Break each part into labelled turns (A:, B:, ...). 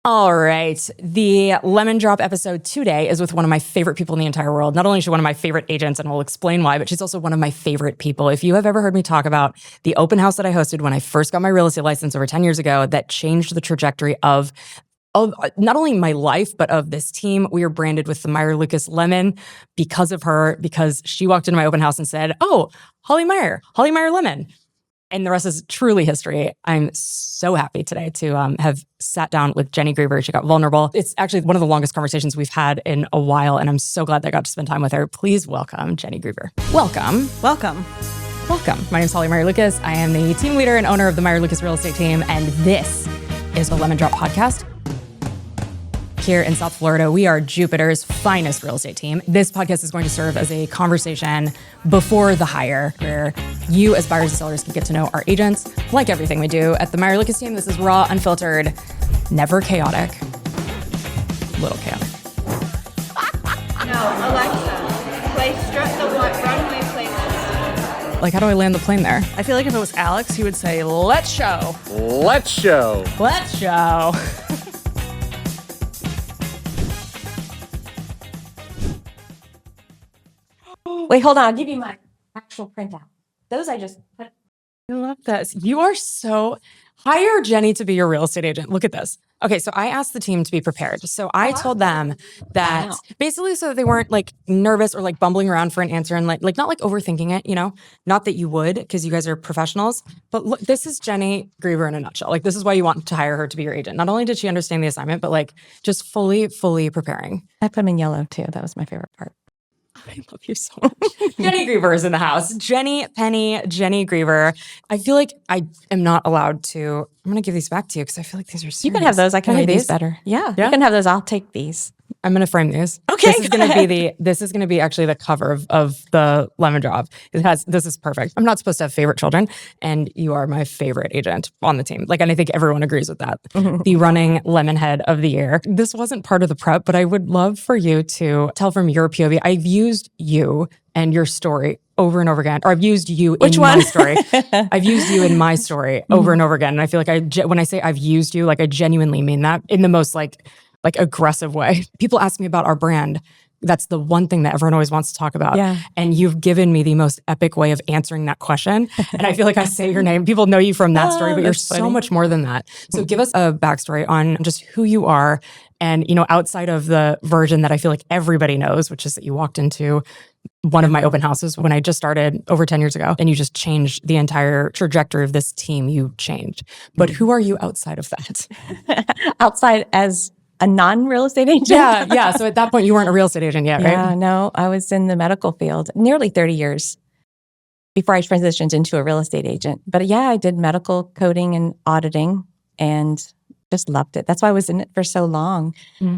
A: All right. The Lemon Drop episode today is with one of my favorite people in the entire world. Not only is she one of my favorite agents, and we'll explain why, but she's also one of my favorite people. If you have ever heard me talk about the open house that I hosted when I first got my real estate license over 10 years ago, that changed the trajectory of not only my life, but of this team. We are branded with the Meyer Lucas Lemon because of her, because she walked into my open house and said, "Oh, Holly Meyer Lemon." And the rest is truly history. I'm so happy today to have sat down with Jennie Greever. She got vulnerable. It's actually one of the longest conversations we've had in a while, and I'm so glad that I got to spend time with her. Please welcome Jennie Greever. Welcome.
B: Welcome.
A: Welcome. My name is Holly Meyer Lucas. I am the team leader and owner of the Meyer Lucas Real Estate Team, and this is the Lemon Drop Podcast. Here in South Florida, we are Jupiter's finest real estate team. This podcast is going to serve as a conversation before the hire, where you as buyers and sellers can get to know our agents. Like everything we do at the Meyer Lucas Team, this is raw, unfiltered, never chaotic, little chaotic.
C: No, Alexa, play Strut the Runway playlist.
A: Like, how do I land the plane there?
B: I feel like if it was Alex, he would say, "Let's show."
D: Let's show.
A: Let's show.
E: Wait, hold on. I'll give you my actual printout. Those I just put.
A: I love this. You are so... Hire Jennie to be your real estate agent. Look at this. Okay, so I asked the team to be prepared. So I told them that basically so that they weren't like nervous or like bumbling around for an answer and like not like overthinking it, you know? Not that you would, because you guys are professionals. But look, this is Jennie Greever in a nutshell. Like, this is why you want to hire her to be your agent. Not only did she understand the assignment, but like just fully preparing.
E: I put them in yellow too. That was my favorite part.
A: I love you so much. Jennie Greever is in the house. Jennie Greever. I feel like I am not allowed to. I'm going to give these back to you because I feel like these are serious.
E: You can have those. I can
A: I
E: read
A: have
E: these better. Yeah,
A: Yeah?
E: you can have those. I'll take these.
A: I'm going to frame these.
E: Okay,
A: This is going to be this is going to be actually the cover of the Lemon Drop. This is perfect. I'm not supposed to have favorite children, and you are my favorite agent on the team. Like, and I think everyone agrees with that. The running lemon head of the year. This wasn't part of the prep, but I would love for you to tell from your POV. I've used you and your story over and over again, or I've used you in my story. I've used you in my story over and over again. And I feel like when I say I've used you, like I genuinely mean that in the most like aggressive way. People ask me about our brand. That's the one thing that everyone always wants to talk about.
E: Yeah.
A: And you've given me the most epic way of answering that question. And I feel like I say your name. People know you from that story, but you're so much more than that. So give us a backstory on just who you are. And, you know, outside of the version that I feel like everybody knows, which is that you walked into one of my open houses when I just started over 10 years ago, and you just changed the entire trajectory of this team. You changed. But who are you outside of that?
E: Outside as a non-real estate agent?
A: Yeah. So at that point, you weren't a real estate agent yet, right?
E: Yeah, no, I was in the medical field nearly 30 years before I transitioned into a real estate agent. But yeah, I did medical coding and auditing and just loved it. That's why I was in it for so long.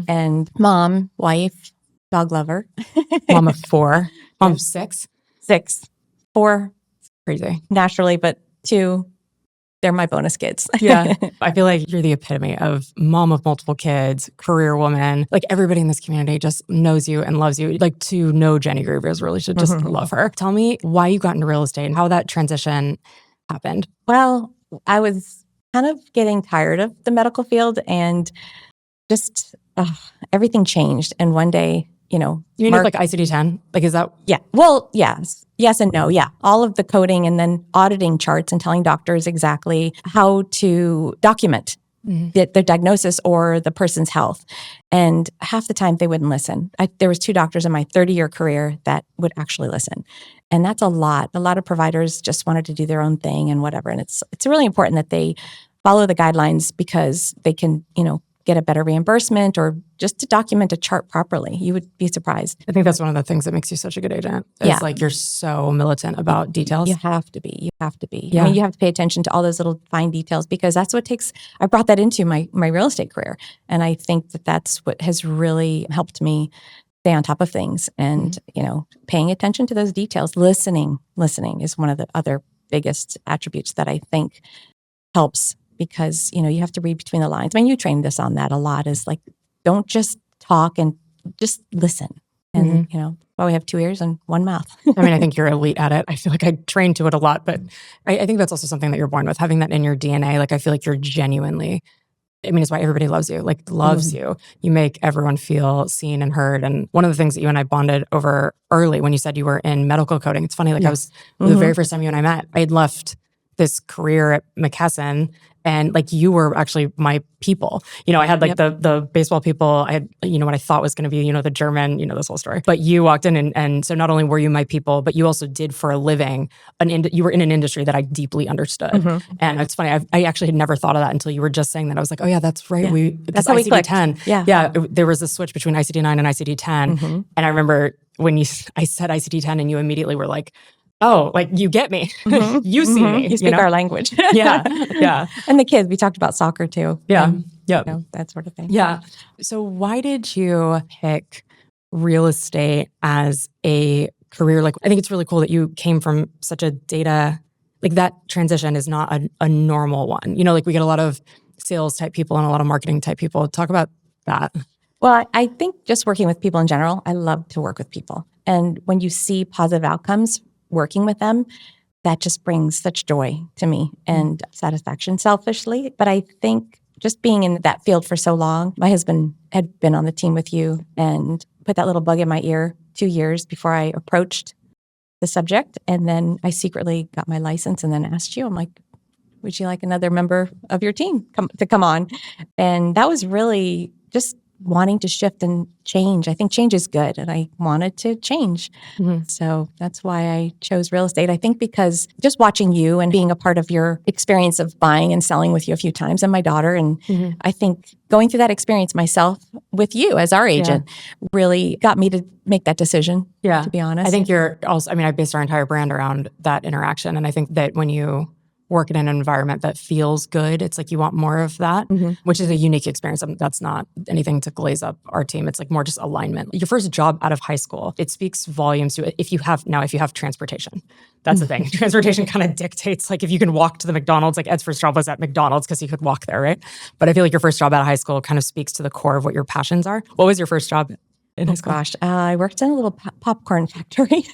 E: And mom, wife, dog lover.
A: Mom of 4. Mom of 6.
E: 6. 4
A: Crazy.
E: naturally, but 2, they're my bonus kids.
A: Yeah. I feel like you're the epitome of mom of multiple kids, career woman. Like, everybody in this community just knows you and loves you. Like, to know Jennie Greever is really to just love her. Tell me why you got into real estate and how that transition happened.
E: Well, I was kind of getting tired of the medical field and just everything changed. And one day, you know,
A: You mean like ICD-10? Like, is that?
E: yeah. Well, yes. Yes and no. Yeah. All of the coding and then auditing charts and telling doctors exactly how to document the diagnosis or the person's health. And half the time they wouldn't listen. There was 2 doctors in my 30-year career that would actually listen. And that's a lot. A lot of providers just wanted to do their own thing and whatever. And it's really important that they follow the guidelines because they can, you know, get a better reimbursement or just to document a chart properly. You would be surprised.
A: I think that's one of the things that makes you such a good agent. It's like you're so militant about details.
E: You have to be. You have to be.
A: Yeah.
E: I mean, you have to pay attention to all those little fine details because that's what takes. I brought that into my real estate career, and I think that that's what has really helped me stay on top of things and you know, paying attention to those details. Listening is one of the other biggest attributes that I think helps. Because, you know, you have to read between the lines. I mean, you trained us on that a lot is like, don't just talk and just listen. And, you know, well, we have 2 ears and 1 mouth.
A: I mean, I think you're elite at it. I feel like I trained to it a lot, but I think that's also something that you're born with, having that in your DNA. Like, I feel like you're genuinely I mean, it's why everybody loves you, like loves you. You make everyone feel seen and heard. And one of the things that you and I bonded over early when you said you were in medical coding, it's funny, like I was, the very first time you and I met, I had left this career at McKesson, and like you were actually my people. You know, I had like the baseball people, I had, you know, what I thought was going to be, you know, the German, you know, this whole story. But you walked in and so not only were you my people, but you also did for a living, you were in an industry that I deeply understood. And it's funny, I actually had never thought of that until you were just saying that. I was like, oh yeah, that's right.
E: That's how we clicked.
A: Yeah. There was a switch between ICD-9 and ICD-10. And I remember when I said ICD-10 and you immediately were like, oh, like you get me. You see me.
E: You speak our language.
A: Yeah.
E: And the kids, we talked about soccer too.
A: Yeah.
E: And,
A: Yeah.
E: you know, that sort of thing.
A: Yeah. So why did you pick real estate as a career? Like, I think it's really cool that you came from such a data, like that transition is not a normal one. You know, like we get a lot of sales type people and a lot of marketing type people. Talk about that.
E: Well, I think just working with people in general, I love to work with people. And when you see positive outcomes working with them, that just brings such joy to me and satisfaction selfishly. But I think just being in that field for so long, my husband had been on the team with you and put that little bug in my ear 2 years before I approached the subject. And then I secretly got my license and then asked you, I'm like, would you like another member of your team to come on? And that was really just wanting to shift and change. I think change is good, and I wanted to change. So that's why I chose real estate. I think because just watching you and being a part of your experience of buying and selling with you a few times, and my daughter, and I think going through that experience myself with you as our agent really got me to make that decision, to be honest.
A: I think you're also, I mean, I based our entire brand around that interaction. And I think that when you work in an environment that feels good, it's like you want more of that, which is a unique experience. That's not anything to glaze up our team. It's like more just alignment. Your first job out of high school, it speaks volumes to it. If you have transportation, that's the thing. Transportation kind of dictates, like if you can walk to the McDonald's, like Ed's first job was at McDonald's because he could walk there, right? But I feel like your first job out of high school kind of speaks to the core of what your passions are. What was your first job in high school?
E: Gosh, I worked in a little popcorn factory.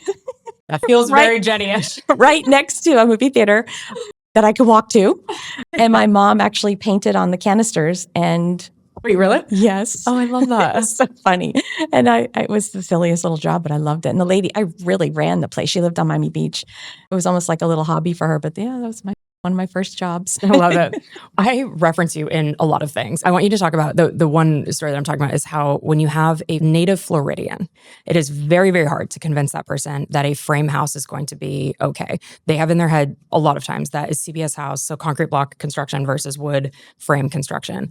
A: That feels very Jenny-ish.
E: Right next to a movie theater that I could walk to. And my mom actually painted on the canisters and...
A: Wait, really?
E: Yes.
A: Oh, I love that.
E: It's so funny. And it was the silliest little job, but I loved it. And the lady, I really ran the place. She lived on Miami Beach. It was almost like a little hobby for her, but yeah, that was one of my first jobs.
A: I love it. I reference you in a lot of things. I want you to talk about the one story that I'm talking about is how when you have a native Floridian, it is very, very hard to convince that person that a frame house is going to be okay. They have in their head a lot of times that is CBS house, so concrete block construction versus wood frame construction.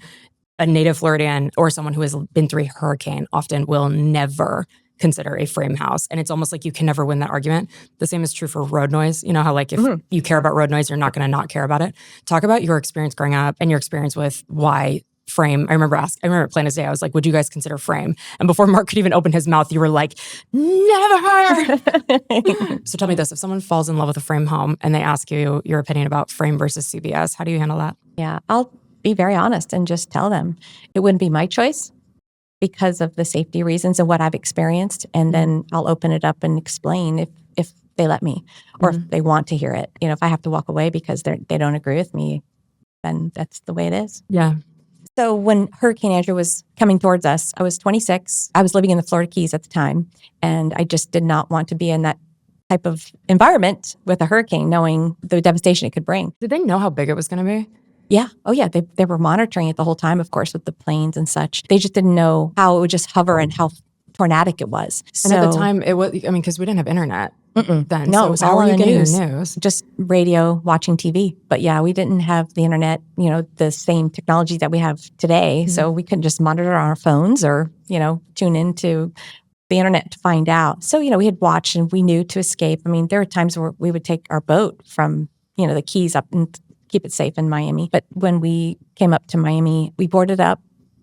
A: A native Floridian or someone who has been through a hurricane often will never consider a frame house. And it's almost like you can never win that argument. The same is true for road noise. You know how like if you care about road noise, you're not going to not care about it. Talk about your experience growing up and your experience with why frame. I remember plain as day, I was like, would you guys consider frame? And before Mark could even open his mouth, you were like, never. So tell me this, if someone falls in love with a frame home and they ask you your opinion about frame versus CBS, how do you handle that?
E: Yeah, I'll be very honest and just tell them it wouldn't be my choice because of the safety reasons and what I've experienced. And then I'll open it up and explain if they let me or if they want to hear it. You know, if I have to walk away because they don't agree with me, then that's the way it is.
A: Yeah.
E: So when Hurricane Andrew was coming towards us, I was 26. I was living in the Florida Keys at the time, and I just did not want to be in that type of environment with a hurricane, knowing the devastation it could bring.
A: Did they know how big it was going to be?
E: Yeah. Oh, yeah. They were monitoring it the whole time, of course, with the planes and such. They just didn't know how it would just hover and how tornadic it was.
A: And at the time, it was, I mean, because we didn't have internet then.
E: No,
A: so
E: it was
A: how
E: all
A: were
E: on
A: you
E: the
A: getting
E: news.
A: your news?
E: Just radio, watching TV. But yeah, we didn't have the internet, you know, the same technology that we have today. So we couldn't just monitor on our phones or, you know, tune into the internet to find out. So, you know, we had watched and we knew to escape. I mean, there were times where we would take our boat from, you know, the Keys up and keep it safe in Miami. But when we came up to Miami, we boarded up,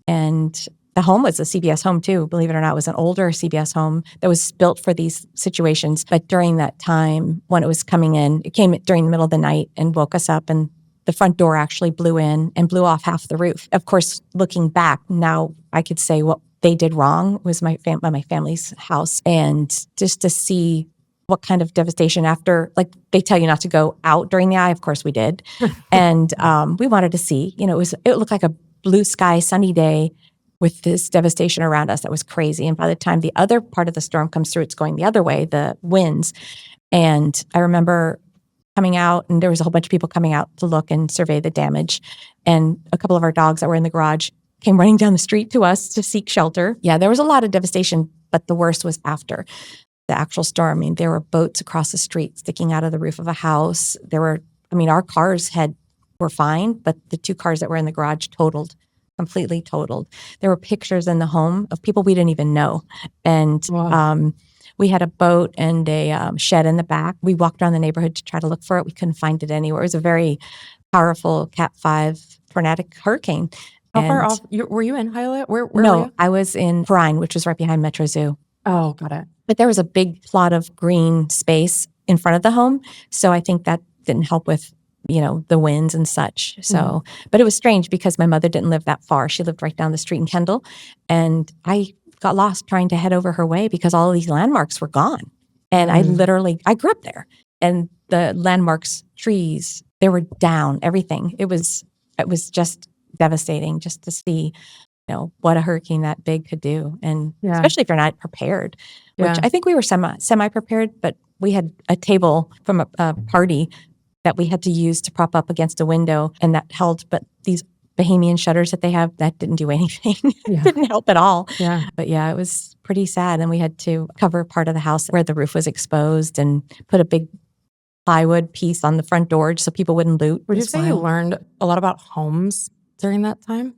E: and the home was a CBS home too. Believe it or not, it was an older CBS home that was built for these situations. But during that time, when it was coming in, it came during the middle of the night and woke us up, and the front door actually blew in and blew off half the roof. Of course, looking back, now I could say what they did wrong was my family's house. And just to see what kind of devastation after, like they tell you not to go out during the eye. Of course we did. And we wanted to see, you know, it looked like a blue sky, sunny day with this devastation around us that was crazy. And by the time the other part of the storm comes through, it's going the other way, the winds. And I remember coming out, and there was a whole bunch of people coming out to look and survey the damage. And a couple of our dogs that were in the garage came running down the street to us to seek shelter. Yeah, there was a lot of devastation, but the worst was after the actual storm. I mean, there were boats across the street sticking out of the roof of a house. Our cars were fine, but the 2 cars that were in the garage completely totaled. There were pictures in the home of people we didn't even know. And
A: Wow.
E: we had a boat and a shed in the back. We walked around the neighborhood to try to look for it. We couldn't find it anywhere. It was a very powerful Cat 5 tornadic hurricane.
A: How far
E: And
A: off? Were you in Hyatt? Where were
E: No,
A: you?
E: I was in Brine, which was right behind Metro Zoo.
A: Oh, got it.
E: But there was a big plot of green space in front of the home. So I think that didn't help with, the winds and such. So, but it was strange because my mother didn't live that far. She lived right down the street in Kendall. And I got lost trying to head over her way because all of these landmarks were gone. And I grew up there. And the landmarks, trees, they were down, everything. It was just devastating just to see what a hurricane that big could do. And especially if you're not prepared, which I think we were semi prepared, but we had a table from a party that we had to use to prop up against a window, and that held, but these Bahamian shutters that they have, that didn't do anything. It didn't help at all.
A: Yeah.
E: But it was pretty sad. And we had to cover part of the house where the roof was exposed and put a big plywood piece on the front door so people wouldn't loot.
A: Would you say you learned a lot about homes during that time?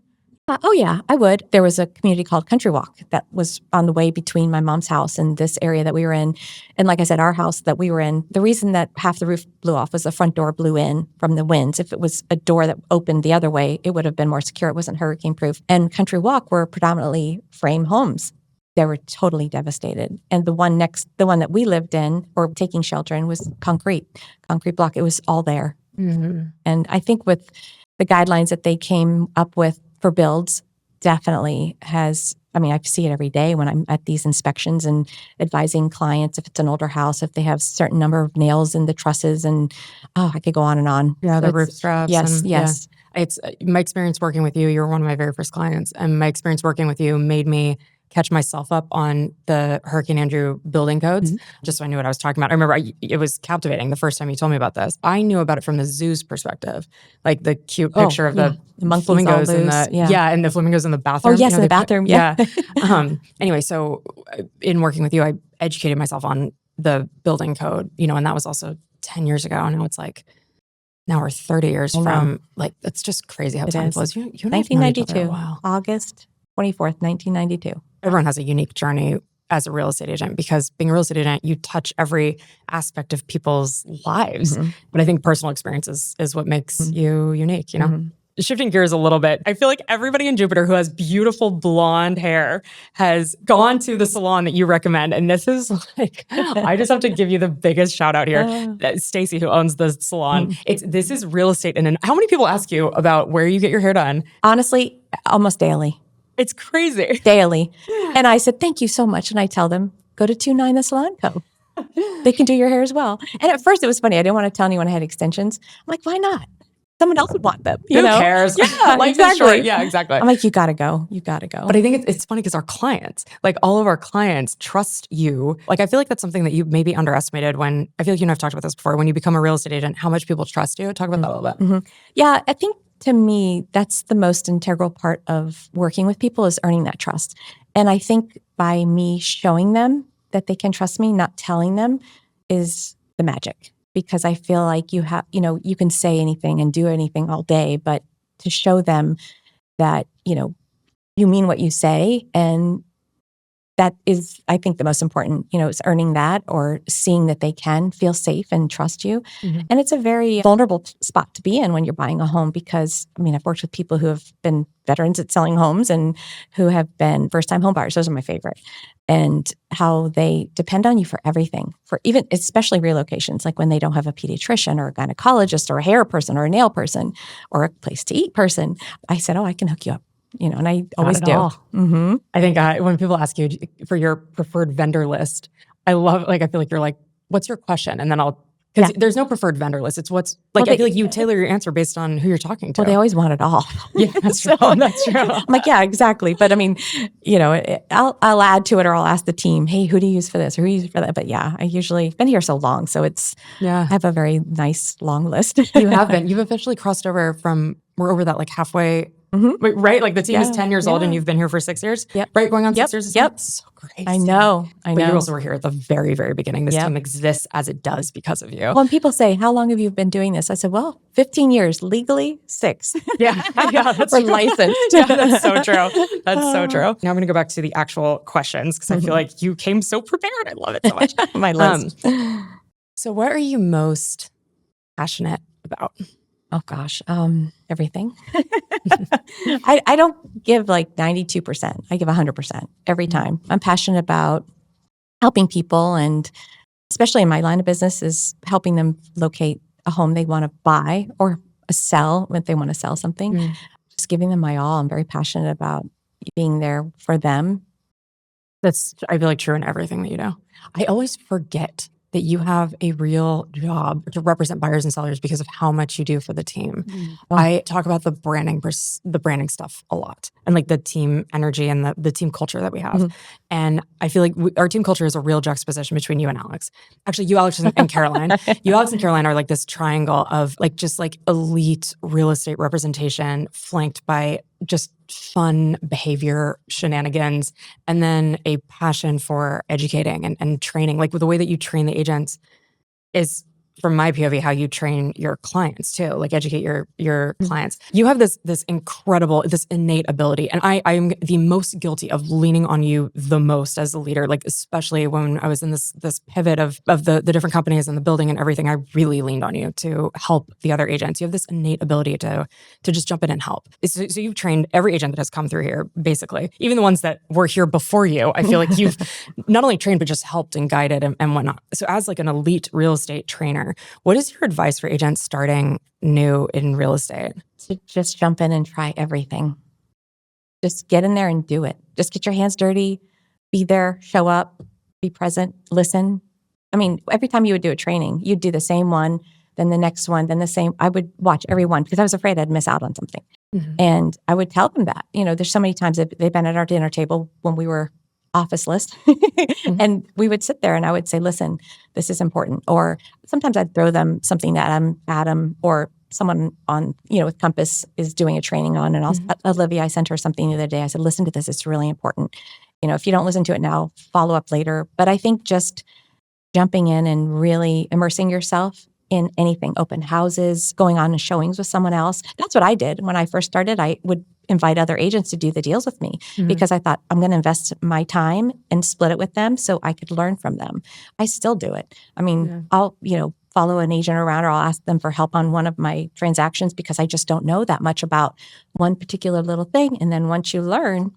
E: Oh, yeah, I would. There was a community called Country Walk that was on the way between my mom's house and this area that we were in. And like I said, our house that we were in, the reason that half the roof blew off was the front door blew in from the winds. If it was a door that opened the other way, it would have been more secure. It wasn't hurricane proof. And Country Walk were predominantly frame homes. They were totally devastated. And the one that we lived in or taking shelter in was concrete block. It was all there.
A: Mm-hmm.
E: And I think with the guidelines that they came up with for builds definitely I see it every day when I'm at these inspections and advising clients if it's an older house, if they have a certain number of nails in the trusses, and I could go on and on.
A: Yeah, the roof straps.
E: Yes.
A: Yeah. It's my experience working with you. You were one of my very first clients, and my experience working with you made me catch myself up on the Hurricane Andrew building codes, just so I knew what I was talking about. I remember it was captivating the first time you told me about this. I knew about it from the zoo's perspective, like the cute picture of the
E: monkeys
A: flamingos
E: all
A: in
E: loose,
A: the and the flamingos in the bathroom.
E: Oh yes, in the bathroom. Yeah.
A: Anyway, so in working with you, I educated myself on the building code, and that was also 10 years ago. Now it's like, now we're 30 years from, like, it's just crazy how time flows. You and I have known each other a
E: 1992,
A: while.
E: August 24th, 1992.
A: Everyone has a unique journey as a real estate agent because being a real estate agent, you touch every aspect of people's lives. But I think personal experience is what makes you unique, Shifting gears a little bit, I feel like everybody in Jupiter who has beautiful blonde hair has gone to the salon that you recommend. And this is like, I just have to give you the biggest shout out here. Stacy, who owns the salon. This is real estate. And how many people ask you about where you get your hair done?
E: Honestly, almost daily.
A: It's crazy.
E: Daily. And I said, thank you so much. And I tell them, go to 29 The Salon Co. They can do your hair as well. And at first it was funny. I didn't want to tell anyone I had extensions. I'm like, why not? Someone else would want them.
A: Who cares?
E: Yeah,
A: Life is
E: exactly.
A: short. Yeah, exactly.
E: I'm like, you got to go. You got to go.
A: But I think it's funny because our clients, like all of our clients, trust you. Like, I feel like that's something that you maybe underestimated when, I feel like you and I've talked about this before, when you become a real estate agent, how much people trust you. Talk about that a little bit.
E: Yeah, I think to me, that's the most integral part of working with people is earning that trust. And I think by me showing them that they can trust me, not telling them, is the magic. Because I feel like you have, you can say anything and do anything all day, but to show them that, you mean what you say, and that is, I think, the most important, is earning that or seeing that they can feel safe and trust you. And it's a very vulnerable spot to be in when you're buying a home because, I've worked with people who have been veterans at selling homes and who have been first-time home buyers. Those are my favorite. And how they depend on you for everything, for even, especially relocations, like when they don't have a pediatrician or a gynecologist or a hair person or a nail person or a place to eat person. I said, I can hook you up. And I always do.
A: I think when people ask you for your preferred vendor list, I love, I feel like you're like, what's your question? And then I'll Because there's no preferred vendor list. It's what's like, I feel like you tailor your answer based on who you're talking to.
E: Well, they always want it all.
A: Yeah, that's true. That's true.
E: I'm like, yeah, exactly. But I mean, I'll add to it, or I'll ask the team, hey, who do you use for this? Or who do you use for that? But yeah, I usually been here so long. So I have a very nice long list.
A: You have been. You've officially crossed over we're over that like halfway, right? Like the team is 10 years old and you've been here for 6 years, right? Going on 6 years.
E: Yep.
A: So great.
E: I know.
A: But you also were here at the very, very beginning. This team exists as it does because of you.
E: When people say, how long have you been doing this? I said, well, 15 years, legally 6.
A: Yeah, that's
E: We're
A: true.
E: licensed.
A: Yeah, that's so true. That's so true. Now I'm going to go back to the actual questions because I feel like you came so prepared. I love it so much.
E: My list.
A: So what are you most passionate about?
E: Oh gosh, everything. I don't give like 92%. I give 100% every time. I'm passionate about helping people, and especially in my line of business is helping them locate a home they want to buy or sell if they want to sell something. Just giving them my all. I'm very passionate about being there for them.
A: That's, I feel like, true in everything that you do. I always forget that you have a real job to represent buyers and sellers because of how much you do for the team. I talk about the branding stuff a lot, and like the team energy and the team culture that we have. And I feel like our team culture is a real juxtaposition between you and Alex. Actually, you, Alex, and Caroline. You, Alex, and Caroline are like this triangle of like just like elite real estate representation flanked by just fun behavior shenanigans, and then a passion for educating and training. Like with the way that you train the agents is, from my POV, how you train your clients too, like educate your clients. You have this incredible, this innate ability. And I am the most guilty of leaning on you the most as a leader, like especially when I was in this pivot of the different companies and the building and everything. I really leaned on you to help the other agents. You have this innate ability to just jump in and help. So you've trained every agent that has come through here, basically. Even the ones that were here before you, I feel like you've not only trained, but just helped and guided and whatnot. So as like an elite real estate trainer, what is your advice for agents starting new in real estate?
E: To just jump in and try everything. Just get in there and do it. Just get your hands dirty, be there, show up, be present, listen. I mean, every time you would do a training, you'd do the same one, then the next one, then the same. I would watch every one because I was afraid I'd miss out on something. And I would tell them that. There's so many times that they've been at our dinner table when we were office list. And we would sit there and I would say, listen, this is important. Or sometimes I'd throw them something that Adam or someone on, with Compass is doing a training on. And Olivia, I sent her something the other day. I said, listen to this. It's really important. If you don't listen to it now, follow up later. But I think just jumping in and really immersing yourself in anything, open houses, going on showings with someone else. That's what I did. When I first started, I would invite other agents to do the deals with me because I thought I'm going to invest my time and split it with them so I could learn from them. I still do it. I mean, I'll, follow an agent around or I'll ask them for help on one of my transactions because I just don't know that much about one particular little thing. And then once you learn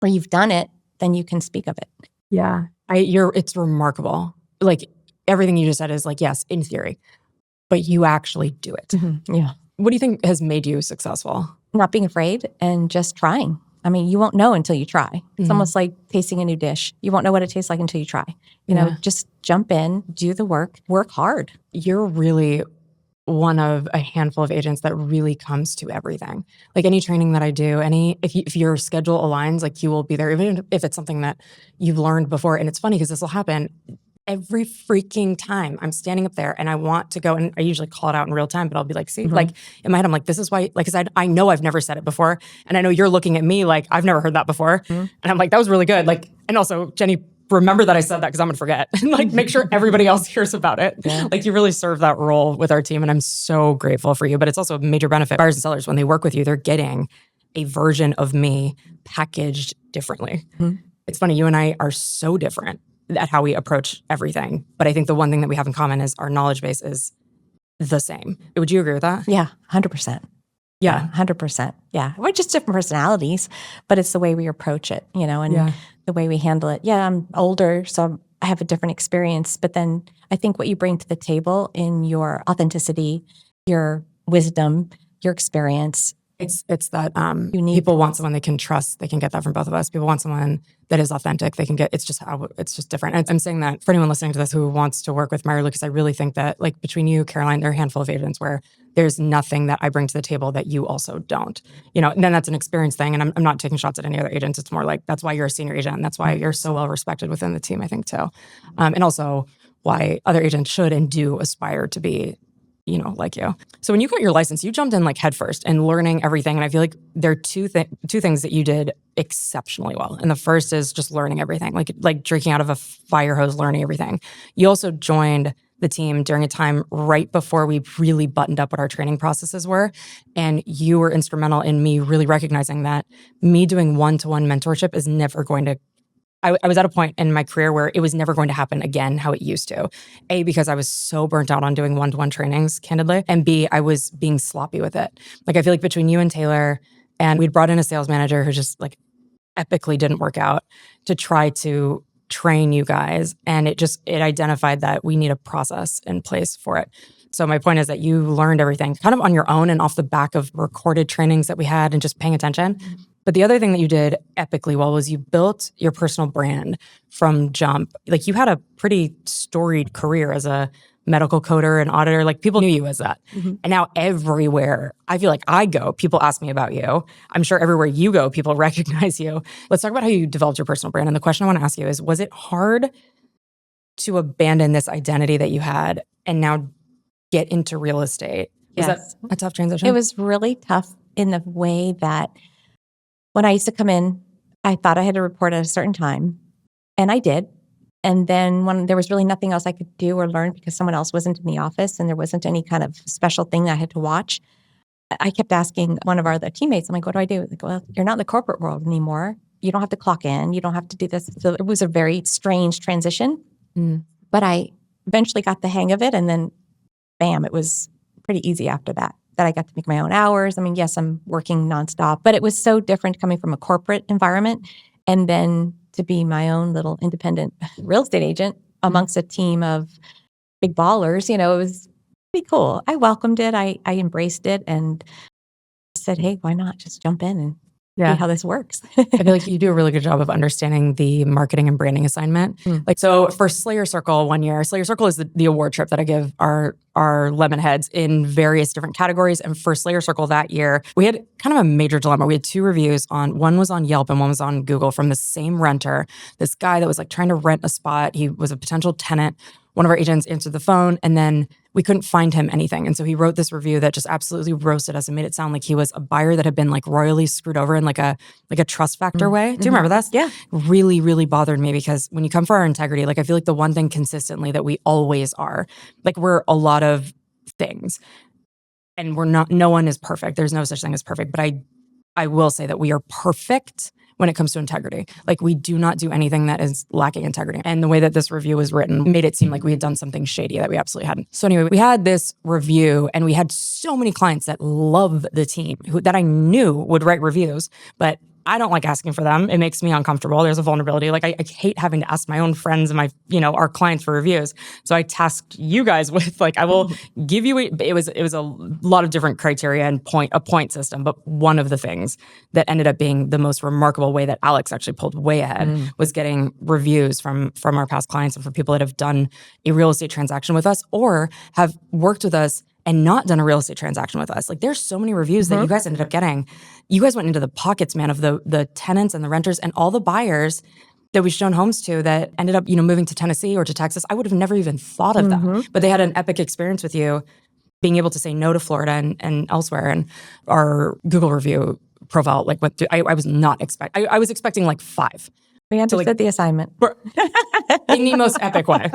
E: or you've done it, then you can speak of it.
A: Yeah. It's remarkable. Like everything you just said is like, yes, in theory, but you actually do it.
E: Yeah.
A: What do you think has made you successful?
E: Not being afraid and just trying. I mean, you won't know until you try. It's almost like tasting a new dish. You won't know what it tastes like until you try. Just jump in, do the work hard.
A: You're really one of a handful of agents that really comes to everything. Like any training that I do, if your schedule aligns, like you will be there, even if it's something that you've learned before. And it's funny because this will happen every freaking time I'm standing up there and I want to go, and I usually call it out in real time, but I'll be like, see, like in my head, I'm like, this is why, like, cause I know I've never said it before. And I know you're looking at me like, I've never heard that before. And I'm like, that was really good. Like, and also Jennie, remember that I said that because I'm going to forget and like make sure everybody else hears about it. Yeah. Like you really serve that role with our team. And I'm so grateful for you, but it's also a major benefit. Buyers and sellers, when they work with you, they're getting a version of me packaged differently. It's funny. You and I are so different at how we approach everything. But I think the one thing that we have in common is our knowledge base is the same. Would you agree with that?
E: Yeah, 100%. Yeah, 100%. Yeah. We're just different personalities, but it's the way we approach it, and the way we handle it. Yeah, I'm older, so I have a different experience. But then I think what you bring to the table in your authenticity, your wisdom, your experience
A: It's that
E: You need
A: people want
E: trust.
A: someone they can trust. They can get that from both of us. People want someone that is authentic. They can get. It's just different. And I'm saying that for anyone listening to this who wants to work with Meyer Lucas, I really think that like between you, Caroline, there are a handful of agents where there's nothing that I bring to the table that you also don't. And then that's an experience thing. And I'm not taking shots at any other agents. It's more like that's why you're a senior agent, and that's why you're so well respected within the team. I think too, and also why other agents should and do aspire to be like you. So when you got your license, you jumped in like headfirst and learning everything. And I feel like there are two things that you did exceptionally well. And the first is just learning everything, like drinking out of a fire hose, learning everything. You also joined the team during a time right before we really buttoned up what our training processes were. And you were instrumental in me really recognizing that me doing one-to-one mentorship is never going to I was at a point in my career where it was never going to happen again how it used to. A, because I was so burnt out on doing one-to-one trainings, candidly. And B, I was being sloppy with it. Like, I feel like between you and Taylor, and we'd brought in a sales manager who just like epically didn't work out to try to train you guys. And it identified that we need a process in place for it. So my point is that you learned everything kind of on your own and off the back of recorded trainings that we had and just paying attention. But the other thing that you did epically well was you built your personal brand from jump. Like you had a pretty storied career as a medical coder and auditor. Like people knew you as that. And now everywhere I feel like I go, people ask me about you. I'm sure everywhere you go, people recognize you. Let's talk about how you developed your personal brand. And the question I want to ask you is, was it hard to abandon this identity that you had and now get into real estate? Was that a tough transition?
E: It was really tough in the way that when I used to come in, I thought I had to report at a certain time, and I did. And then when there was really nothing else I could do or learn because someone else wasn't in the office and there wasn't any kind of special thing that I had to watch, I kept asking one of our other teammates, I'm like, what do I do? They go, well, you're not in the corporate world anymore. You don't have to clock in. You don't have to do this. So it was a very strange transition. But I eventually got the hang of it. And then, bam, it was pretty easy after that I got to make my own hours. I mean, yes, I'm working nonstop, but it was so different coming from a corporate environment and then to be my own little independent real estate agent amongst a team of big ballers. It was pretty cool. I welcomed it. I embraced it and said, hey, why not just jump in and see how this works?
A: I feel like you do a really good job of understanding the marketing and branding assignment. Like, so for Slayer Circle one year, Slayer Circle is the award trip that I give our lemon heads in various different categories. And for Slayer Circle that year, we had kind of a major dilemma. We had two reviews one was on Yelp and one was on Google from the same renter. This guy that was like trying to rent a spot. He was a potential tenant. One of our agents answered the phone and then we couldn't find him anything. And so he wrote this review that just absolutely roasted us and made it sound like he was a buyer that had been like royally screwed over in like a trust factor way. Do you remember this?
E: Yeah.
A: Really, really bothered me because when you come for our integrity, like I feel like the one thing consistently that we always are, like we're a lot of things and no one is perfect. There's no such thing as perfect, but I will say that we are perfect when it comes to integrity. Like we do not do anything that is lacking integrity. And the way that this review was written made it seem like we had done something shady that we absolutely hadn't. So anyway, we had this review and we had so many clients that love the team that I knew would write reviews, but I don't like asking for them. It makes me uncomfortable. There's a vulnerability. Like I hate having to ask my own friends and our clients for reviews. So I tasked you guys with I will give you, it was a lot of different criteria and a point system. But one of the things that ended up being the most remarkable way that Alex actually pulled way ahead was getting reviews from our past clients and for people that have done a real estate transaction with us or have worked with us and not done a real estate transaction with us. Like there's so many reviews that you guys ended up getting. You guys went into the pockets, man, of the tenants and the renters and all the buyers that we've shown homes to that ended up, moving to Tennessee or to Texas. I would have never even thought of them, but they had an epic experience with you being able to say no to Florida and elsewhere. And our Google review profile, I was not expecting, I was expecting 5.
E: We understood the assignment.
A: In the most epic way.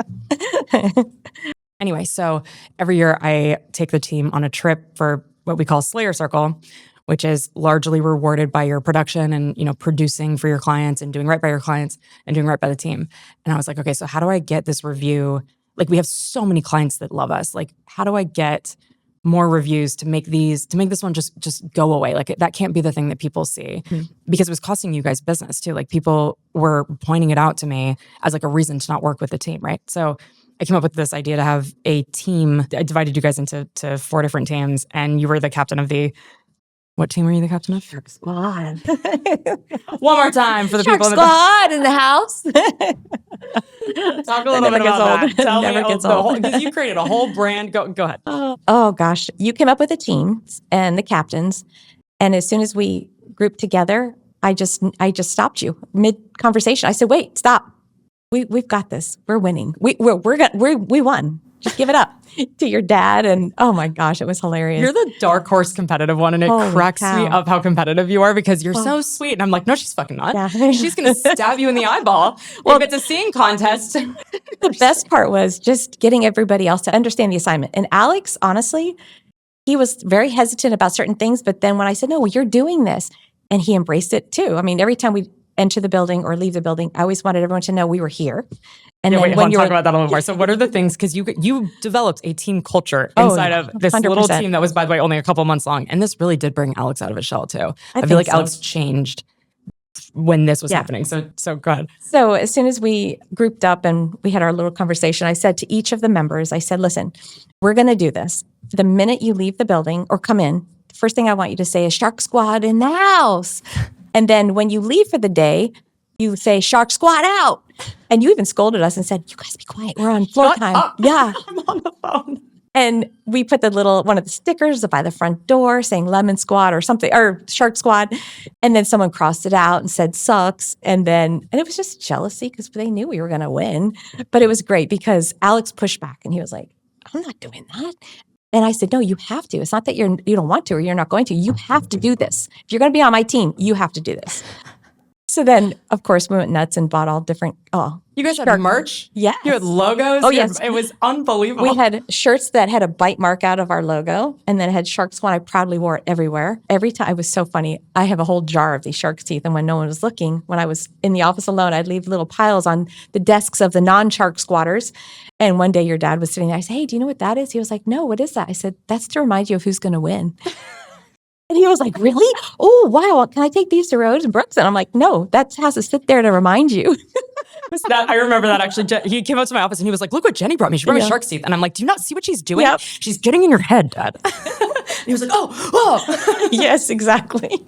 A: Anyway, so every year I take the team on a trip for what we call Slayer Circle, which is largely rewarded by your production and, producing for your clients and doing right by your clients and doing right by the team. And I was like, okay, so how do I get this review? Like we have so many clients that love us. Like, how do I get more reviews to make this one just go away? Like that can't be the thing that people see because it was costing you guys business too. Like people were pointing it out to me as a reason to not work with the team, right? So I came up with this idea to have a team. I divided you guys into 4 different teams, and you were the captain of the What team were you the captain of?
E: Shark Squad.
A: One more time for the
E: Shark
A: people
E: Squad in the house.
A: Talk a little bit about that. Tell
E: Never
A: me
E: gets old.
A: because you created a whole brand. Go ahead.
E: Oh gosh, you came up with the teams and the captains, and as soon as we grouped together, I just stopped you mid conversation. I said, "Wait, stop. We've got this. We're winning. We won. Just give it up to your dad." And oh my gosh, it was hilarious.
A: You're the dark horse competitive one, and it
E: Holy
A: cracks me
E: cow.
A: up how competitive you are because you're so sweet. And I'm like, no, she's fucking not.
E: Yeah.
A: She's gonna stab you in the eyeball. Well, if it's a singing contest.
E: The best part was just getting everybody else to understand the assignment. And Alex, honestly, he was very hesitant about certain things. But then when I said, no, well, you're doing this, and he embraced it too. I mean, every time we enter the building or leave the building, I always wanted everyone to know we were here. And
A: yeah,
E: then
A: wait,
E: when
A: talk about that a little more. So what are the things, because you developed a team culture inside of this
E: 100%.
A: little team that was, by the way, only a couple months long. And this really did bring Alex out of his shell too. I feel
E: think
A: like
E: so.
A: Alex changed when this was happening. So go ahead.
E: So as soon as we grouped up and we had our little conversation, I said to each of the members, I said, listen, we're going to do this. The minute you leave the building or come in, the first thing I want you to say is Shark Squad in the house. And then when you leave for the day, you say Shark Squad out. And you even scolded us and said, you guys be quiet. We're on floor time.
A: Up.
E: Yeah.
A: I'm on the phone.
E: And we put one of the stickers by the front door saying Lemon Squad or something, or Shark Squad. And then someone crossed it out and said sucks. And it was just jealousy because they knew we were going to win. But it was great because Alex pushed back and he was like, I'm not doing that. And I said, no, you have to. It's not that you don't want to or you're not going to. You have to do this. If you're going to be on my team, you have to do this. So then, of course, we went nuts and bought all different.
A: You guys had merch?
E: Yes.
A: You had logos?
E: Oh, yes.
A: It was unbelievable.
E: We had shirts that had a bite mark out of our logo, and then it had Shark Squad. I proudly wore it everywhere. Every time, it was so funny. I have a whole jar of these shark's teeth, and when no one was looking, when I was in the office alone, I'd leave little piles on the desks of the non-shark squatters. And one day your dad was sitting there. I said, hey, do you know what that is? He was like, no, what is that? I said, that's to remind you of who's going to win. And he was like, really? Oh, wow. Can I take these to Rhodes and Brooks? And I'm like, no, that has to sit there to remind you.
A: I remember that actually. He came out to my office and he was like, look what Jennie brought me. She brought me shark's teeth. And I'm like, do you not see what she's doing?
E: Yep.
A: She's getting in your head, Dad. He was like, oh.
E: Yes, exactly.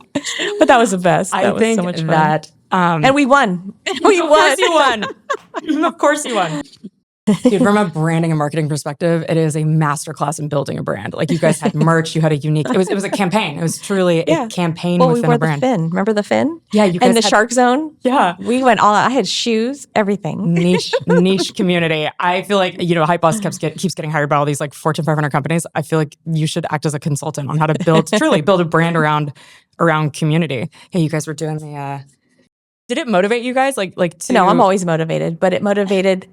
E: But that was the best. That was
A: think
E: so much fun.
A: that.
E: And we won. We
A: Of course you won. Of course you won. Dude, from a branding and marketing perspective, it is a masterclass in building a brand. Like you guys had merch, you had a unique. It was a campaign. It was truly a campaign within
E: we wore
A: a brand.
E: The fin. Remember the fin?
A: Yeah, you guys
E: and the
A: had,
E: shark zone.
A: Yeah,
E: we went all out. I had shoes, everything.
A: Niche community. I feel like Hype Boss keeps getting hired by all these like Fortune 500 companies. I feel like you should act as a consultant on how to build a brand around community. Hey, you guys were doing the. Did it motivate you guys?
E: No, I'm always motivated, but it motivated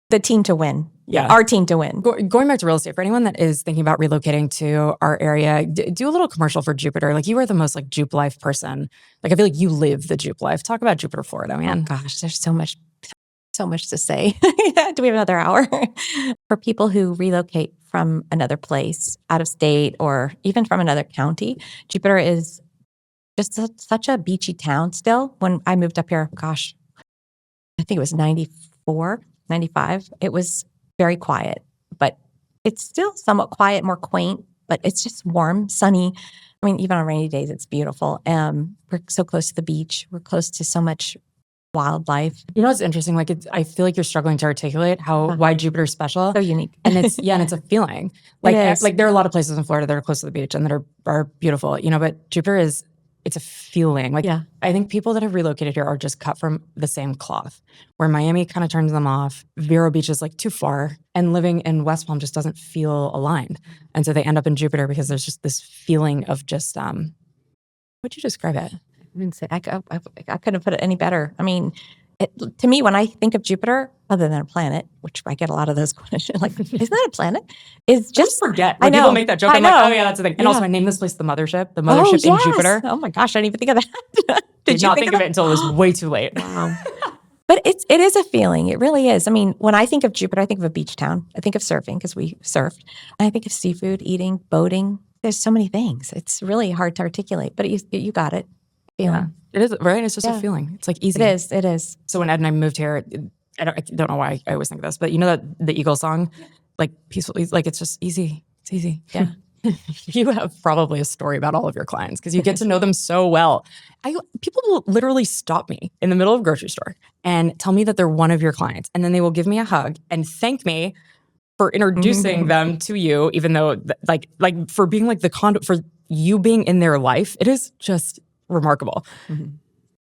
E: the team to win.
A: Yeah.
E: Our team to win.
A: Going back to real estate, for anyone that is thinking about relocating to our area, do a little commercial for Jupiter. Like you are the most like Jupe life person. Like I feel like you live the Jupe life. Talk about Jupiter, Florida, man.
E: Oh gosh, there's so much to say. Do we have another hour? For people who relocate from another place, out of state, or even from another county, Jupiter is just such a beachy town still. When I moved up here, gosh, I think it was 94, 95. It was very quiet, but it's still somewhat quiet, more quaint, but it's just warm, sunny. I mean, even on rainy days, it's beautiful. We're so close to the beach. We're close to so much wildlife.
A: You know what's interesting? Like I feel like you're struggling to articulate why Jupiter's special.
E: So unique.
A: And it's a feeling. Like there are a lot of places in Florida that are close to the beach and that are beautiful, but Jupiter it's a feeling. Like I think people that have relocated here are just cut from the same cloth. Where Miami kind of turns them off, Vero Beach is like too far, and living in West Palm just doesn't feel aligned. And so they end up in Jupiter because there's just this feeling of just what'd you describe it?
E: I couldn't put it any better. I mean, to me, when I think of Jupiter, other than a planet, which I get a lot of those questions, like, isn't that a planet? It's just
A: forget.
E: I know.
A: People make that joke. I'm
E: like,
A: oh yeah, that's the thing. And also, I named this place the Mothership. The Mothership in Jupiter.
E: Oh my gosh, I didn't even think of that.
A: Did not think of it until it was way too late.
E: Wow. But it is a feeling. It really is. I mean, when I think of Jupiter, I think of a beach town. I think of surfing because we surfed. And I think of seafood, eating, boating. There's so many things. It's really hard to articulate, but you got it. Feeling.
A: Yeah. It is, right? It's just a feeling. It's like easy.
E: It is.
A: So when Ed and I moved here, I don't know why I always think of this, but you know that the Eagle song, like peacefully, like it's just easy. It's easy.
E: Yeah.
A: You have probably a story about all of your clients because you get to know them so well. People will literally stop me in the middle of a grocery store and tell me that they're one of your clients. And then they will give me a hug and thank me for introducing them to you, even though like for being like the condo, for you being in their life. It is just remarkable.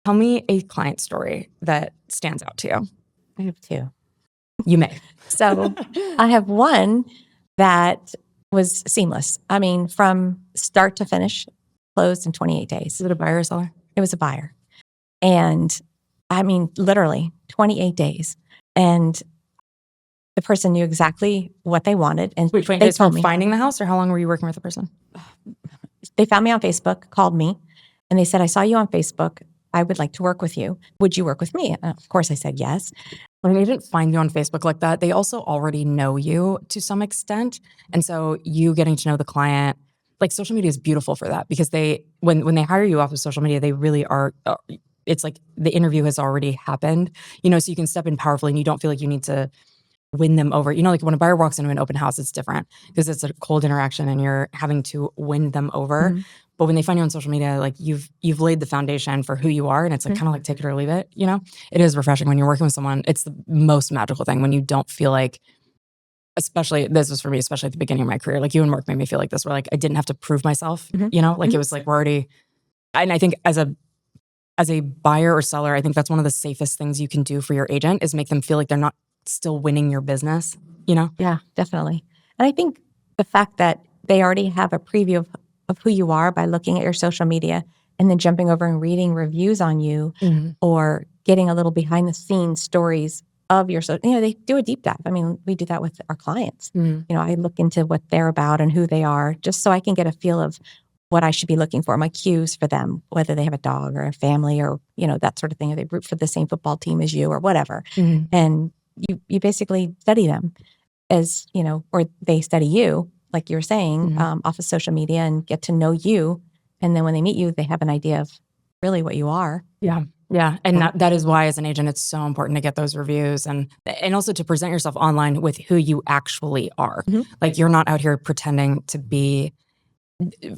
A: Tell me a client story that stands out to you.
E: I have two.
A: You may.
E: So I have one that was seamless. I mean, from start to finish, closed in 28 days.
A: Is it a buyer or seller?
E: It was a buyer. And I mean, literally 28 days. And the person knew exactly what they wanted. And
A: Wait,
E: they
A: it's
E: told
A: from
E: me.
A: finding the house, or how long were you working with the person?
E: They found me on Facebook, called me, and they said, I saw you on Facebook. I would like to work with you. Would you work with me? And of course, I said yes.
A: When they didn't find you on Facebook like that, they also already know you to some extent. And so you getting to know the client, like social media is beautiful for that because when they hire you off of social media, they really are, it's like the interview has already happened, so you can step in powerfully and you don't feel like you need to win them over. Like when a buyer walks into an open house, it's different because it's a cold interaction and you're having to win them over. But when they find you on social media, like you've laid the foundation for who you are, and it's like kind of like take it or leave it. It is refreshing when you're working with someone. It's the most magical thing when you don't feel like, especially this was for me, especially at the beginning of my career. Like you and Mark made me feel like this, where like I didn't have to prove myself. Like it was like we're already. And I think as a buyer or seller, I think that's one of the safest things you can do for your agent is make them feel like they're not still winning your business.
E: Yeah, definitely. And I think the fact that they already have a preview of who you are by looking at your social media and then jumping over and reading reviews on you or getting a little behind the scenes stories of your social, they do a deep dive. I mean, we do that with our clients. I look into what they're about and who they are just so I can get a feel of what I should be looking for, my cues for them, whether they have a dog or a family or, that sort of thing, or they root for the same football team as you or whatever. And you basically study them as, or they study you, like you were saying, off of social media and get to know you. And then when they meet you, they have an idea of really what you are.
A: Yeah. Yeah. And that is why as an agent, it's so important to get those reviews and also to present yourself online with who you actually are. Like you're not out here pretending to be,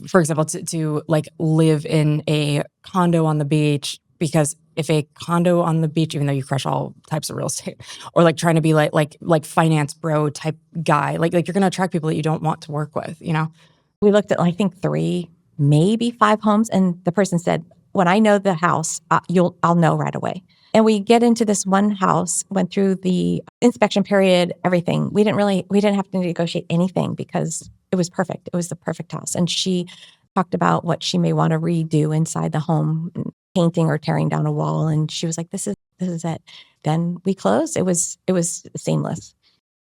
A: for example, to like live in a condo on the beach, because if a condo on the beach, even though you crush all types of real estate, or like trying to be like finance bro type guy, like you're going to attract people that you don't want to work with,
E: We looked at, I think 3, maybe 5 homes. And the person said, when I know the house, I'll know right away. And we get into this one house, went through the inspection period, everything. We didn't have to negotiate anything because it was perfect. It was the perfect house. And she talked about what she may want to redo inside the home, painting or tearing down a wall. And she was like, this is it. Then we closed. It was seamless.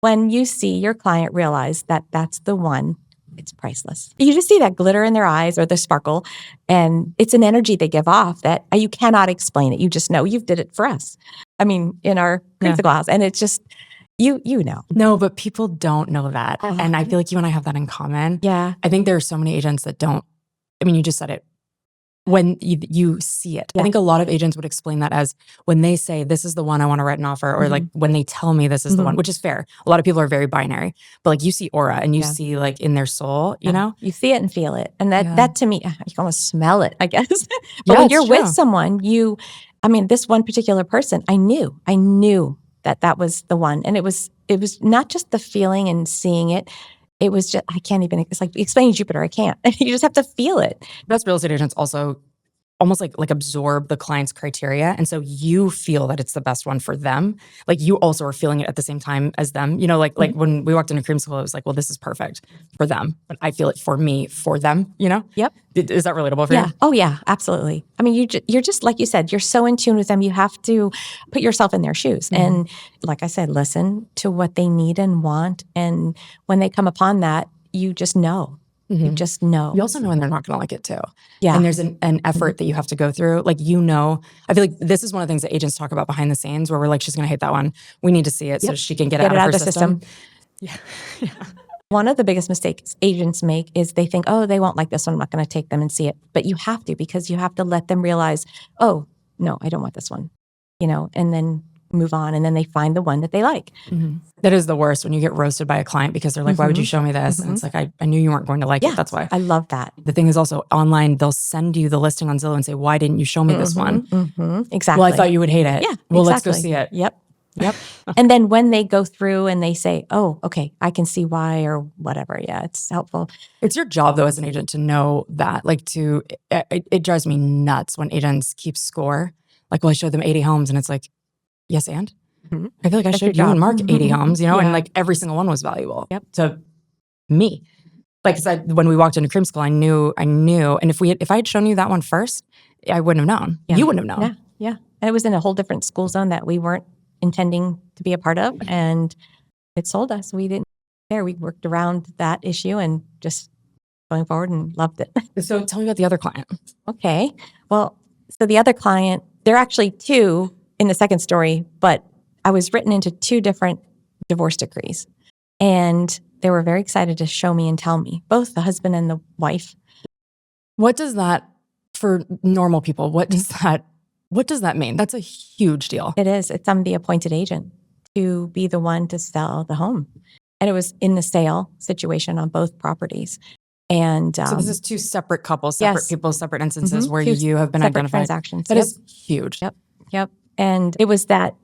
E: When you see your client realize that that's the one, it's priceless. You just see that glitter in their eyes or the sparkle, and it's an energy they give off that you cannot explain it. You just know. You've did it for us. I mean, in our creamsicle house, and it's just, you know.
A: No, but people don't know that. And I feel like you and I have that in common.
E: Yeah.
A: I think there are so many agents that don't, I mean, you just said it. When you see it. I think a lot of agents would explain that as when they say, this is the one I want to write an offer, or like when they tell me this is the one, which is fair. A lot of people are very binary, but like you see aura and you see like in their soul, you know?
E: You see it and feel it. And that to me, you can almost smell it, I guess. But when you're with someone, this one particular person, I knew that was the one. And it was not just the feeling and seeing it. It was just, I can't even, it's like explaining Jupiter. I can't. You just have to feel it.
A: Best real estate agents also almost like absorb the client's criteria. And so you feel that it's the best one for them. Like you also are feeling it at the same time as them. Like when we walked into creamsicle, it was like, well, this is perfect for them. But I feel it for me, for them, Yep. Is that relatable for you?
E: Oh, yeah, absolutely. I mean, you're just, like you said, you're so in tune with them. You have to put yourself in their shoes. And like I said, listen to what they need and want. And when they come upon that, you just know. You just know.
A: You also know when they're not going to like it too.
E: Yeah.
A: And there's an effort that you have to go through. Like, I feel like this is one of the things that agents talk about behind the scenes where we're like, she's going to hate that one. We need to see it so she can get it out of her system. Yeah.
E: One of the biggest mistakes agents make is they think, oh, they won't like this one. I'm not going to take them and see it. But you have to, because you have to let them realize, oh, no, I don't want this one. And then move on, and then they find the one that they like.
A: That is the worst when you get roasted by a client because they're like, why would you show me this? And it's like, I knew you weren't going to like it. That's why.
E: I love that.
A: The thing is also online, they'll send you the listing on Zillow and say, why didn't you show me this one?
E: Exactly.
A: Well, I thought you would hate it.
E: Yeah.
A: Well,
E: exactly.
A: let's go see it.
E: Yep. And then when they go through and they say, oh, okay, I can see why or whatever. Yeah, it's helpful.
A: It's your job though as an agent to know that. Like it drives me nuts when agents keep score. Like, well, I showed them 80 homes and it's like, yes, and? I feel like I showed you and Mark 80 homes, and like every single one was valuable to me. Like I said, when we walked into cream school, I knew. And if I had shown you that one first, I wouldn't have known. You wouldn't have known.
E: Yeah. And it was in a whole different school zone that we weren't intending to be a part of. And it sold us. We didn't care. We worked around that issue and just going forward and loved it.
A: So tell me about the other client.
E: Okay. Well, so the other client, there are actually two in the second story, but I was written into two different divorce decrees. And they were very excited to show me and tell me, both the husband and the wife.
A: What does that, for normal people, what does that mean? That's a huge deal.
E: It is. I'm the appointed agent to be the one to sell the home. And it was in the sale situation on both properties. And
A: so this is two separate couples, separate people, separate instances where
E: two
A: you have been
E: separate
A: identified.
E: Transactions.
A: That is huge.
E: Yep. And it was that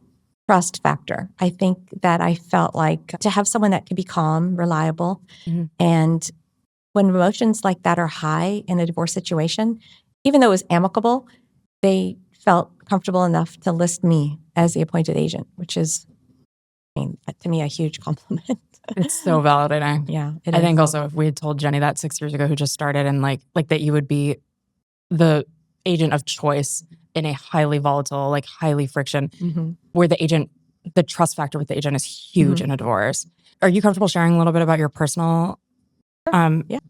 E: trust factor. I think that I felt like to have someone that could be calm, reliable, and when emotions like that are high in a divorce situation, even though it was amicable, they felt comfortable enough to list me as the appointed agent, which is, to me, a huge compliment.
A: It's so validating.
E: Yeah,
A: I think also if we had told Jennie that 6 years ago who just started and like that you would be the agent of choice in a highly volatile, like highly friction, where the trust factor with the agent is huge in a divorce. Are you comfortable sharing a little bit about your personal,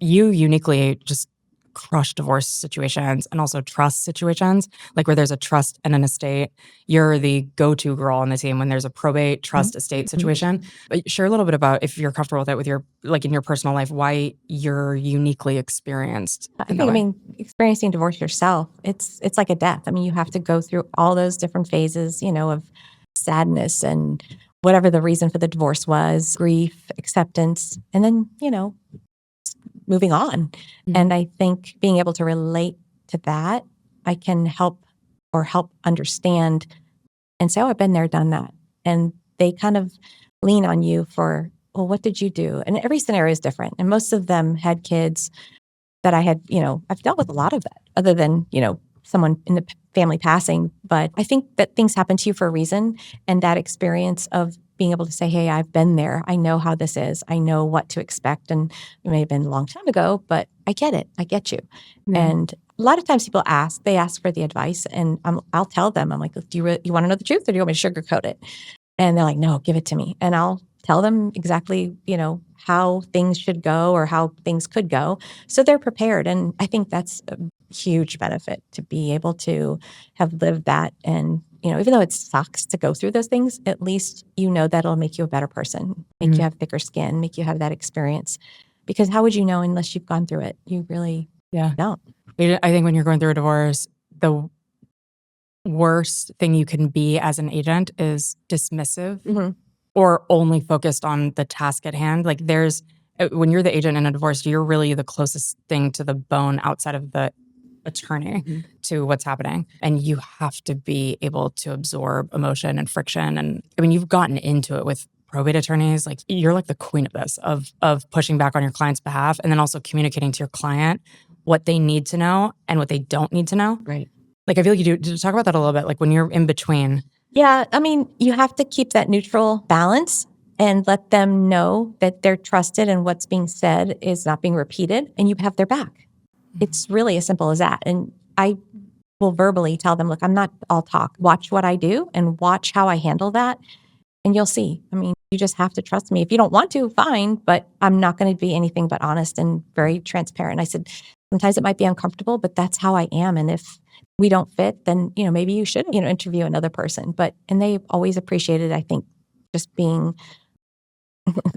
A: you uniquely just crush divorce situations and also trust situations, like where there's a trust and an estate. You're the go-to girl on the team when there's a probate, trust, estate situation. But share a little bit about, if you're comfortable with it, with your, like in your personal life, why you're uniquely experienced.
E: Experiencing divorce yourself, it's like a death. You have to go through all those different phases, of sadness and whatever the reason for the divorce was, grief, acceptance, and then, moving on. And I think being able to relate to that, I can help understand and say, oh, I've been there, done that. And they kind of lean on you for, well, what did you do? And every scenario is different. And most of them had kids that I had, I've dealt with a lot of that other than, someone in the family passing. But I think that things happen to you for a reason. And that experience of being able to say, hey, I've been there. I know how this is. I know what to expect. And it may have been a long time ago, but I get it. I get you. And a lot of times people ask for the advice. And I'll tell them, I'm like, do you want to know the truth or do you want me to sugarcoat it? And they're like, no, give it to me. And I'll tell them exactly, how things should go or how things could go. So they're prepared. And I think that's a huge benefit to be able to have lived that. And, even though it sucks to go through those things, at least that'll make you a better person, make you have thicker skin, make you have that experience. Because how would you know unless you've gone through it? You really don't.
A: I think when you're going through a divorce, the worst thing you can be as an agent is dismissive or only focused on the task at hand. Like when you're the agent in a divorce, you're really the closest thing to the bone outside of the attorney to what's happening. And you have to be able to absorb emotion and friction. And you've gotten into it with probate attorneys. Like you're like the queen of this, of pushing back on your client's behalf and then also communicating to your client what they need to know and what they don't need to know.
E: Right.
A: Like I feel like you do talk about that a little bit, like when you're in between.
E: Yeah. You have to keep that neutral balance and let them know that they're trusted and what's being said is not being repeated and you have their back. It's really as simple as that. And I will verbally tell them, look, I'm not all talk. Watch what I do and watch how I handle that. And you'll see. You just have to trust me. If you don't want to, fine, but I'm not going to be anything but honest and very transparent. I said, sometimes it might be uncomfortable, but that's how I am. And if we don't fit, then, maybe you should, interview another person. And they always appreciated, I think, just being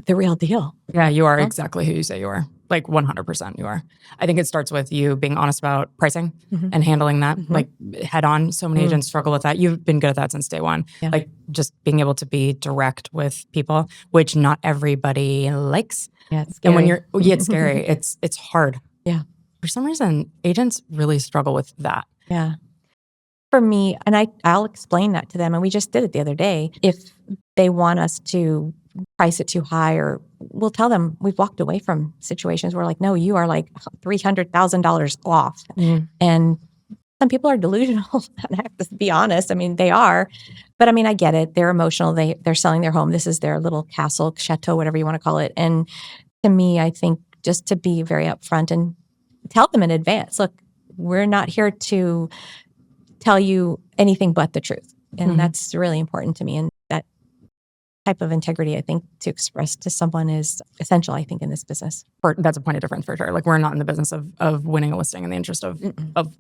E: the real deal.
A: Yeah, you are exactly who you say you are. Like 100% you are. I think it starts with you being honest about pricing and handling that like head on. So many agents struggle with that. You've been good at that since day one.
E: Yeah.
A: Like just being able to be direct with people, which not everybody likes.
E: Yeah, it's
A: And when
E: scary.
A: it's scary. It's hard.
E: Yeah.
A: For some reason, agents really struggle with that.
E: Yeah. For me, and I'll explain that to them, and we just did it the other day. If they want us to price it too high, or we'll tell them we've walked away from situations where like, no, you are like $300,000 off. And some people are delusional. And I have to be honest. I mean, they are, but I mean, I get it. They're emotional. They're selling their home. This is their little castle, chateau, whatever you want to call it. And to me, I think just to be very upfront and tell them in advance, look, we're not here to tell you anything but the truth. And that's really important to me. And that type of integrity, I think, to express to someone is essential, I think, in this business.
A: That's a point of difference for sure. Like we're not in the business of winning a listing in the interest of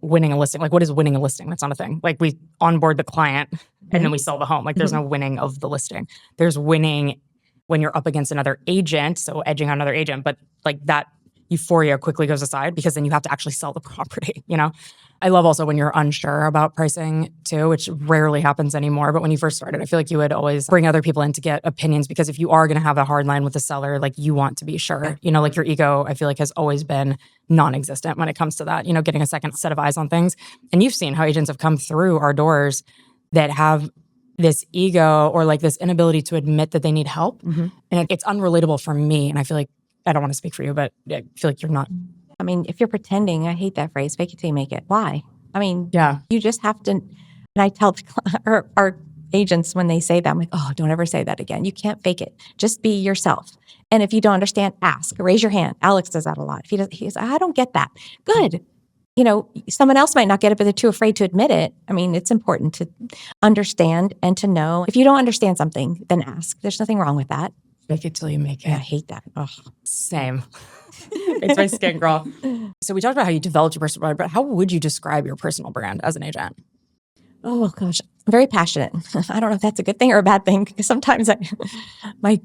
A: winning a listing. Like what is winning a listing? That's not a thing. Like we onboard the client and then we sell the home. Like there's no winning of the listing. There's winning when you're up against another agent, so edging on another agent. But like that euphoria quickly goes aside because then you have to actually sell the property, you know? I love also when you're unsure about pricing too, which rarely happens anymore. But when you first started, I feel like you would always bring other people in to get opinions because if you are going to have a hard line with the seller, like you want to be sure, you know, like your ego, I feel like has always been non-existent when it comes to that, you know, getting a second set of eyes on things. And you've seen how agents have come through our doors that have this ego or like this inability to admit that they need help. And it's unrelatable for me. And I feel like, I don't want to speak for you, but I feel like you're not.
E: I mean, if you're pretending, I hate that phrase, fake it till you make it. Why? I mean,
A: Yeah.
E: you just have to, and I tell our agents when they say that, I'm like, oh, don't ever say that again. You can't fake it. Just be yourself. And if you don't understand, ask, raise your hand. Alex does that a lot. If he's, I don't get that. Good. You know, someone else might not get it, but they're too afraid to admit it. I mean, it's important to understand and to know. If you don't understand something, then ask. There's nothing wrong with that.
A: Fake it till you make it.
E: Yeah, I hate that. Ugh.
A: Same. It's my skin, girl. So we talked about how you developed your personal brand, but how would you describe your personal brand as an agent?
E: Oh gosh, I'm very passionate. I don't know if that's a good thing or a bad thing because sometimes my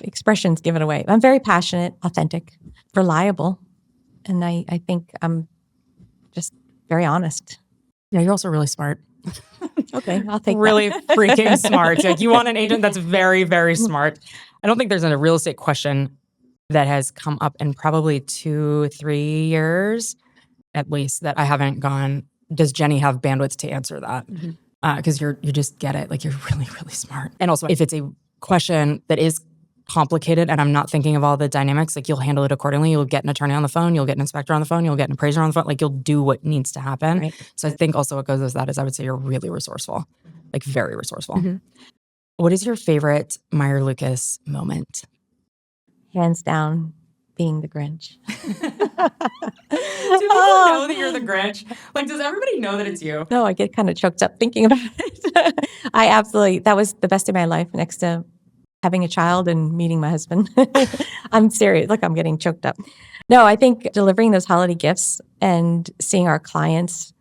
E: expressions give it away. I'm very passionate, authentic, reliable, and I think I'm just very honest.
A: Yeah, you're also really smart.
E: Okay, I'll take
A: really
E: that.
A: freaking smart. Like you want an agent that's very, very smart. I don't think there's a real estate question that has come up in probably 2-3 years, at least, that I haven't gone, does Jennie have bandwidth to answer that? Because you just get it. Like you're really, really smart. And also if it's a question that is complicated and I'm not thinking of all the dynamics, like you'll handle it accordingly. You'll get an attorney on the phone, you'll get an inspector on the phone, you'll get an appraiser on the phone. Like you'll do what needs to happen.
E: Right.
A: So I think also what goes with that is I would say you're really resourceful, like very resourceful. What is your favorite Meyer Lucas moment?
E: Hands down, being the Grinch.
A: Do people know that you're the Grinch? Like, does everybody know that it's you?
E: No, I get kind of choked up thinking about it. That was the best of my life next to having a child and meeting my husband. I'm serious. Look, I'm getting choked up. No, I think delivering those holiday gifts and seeing our clients,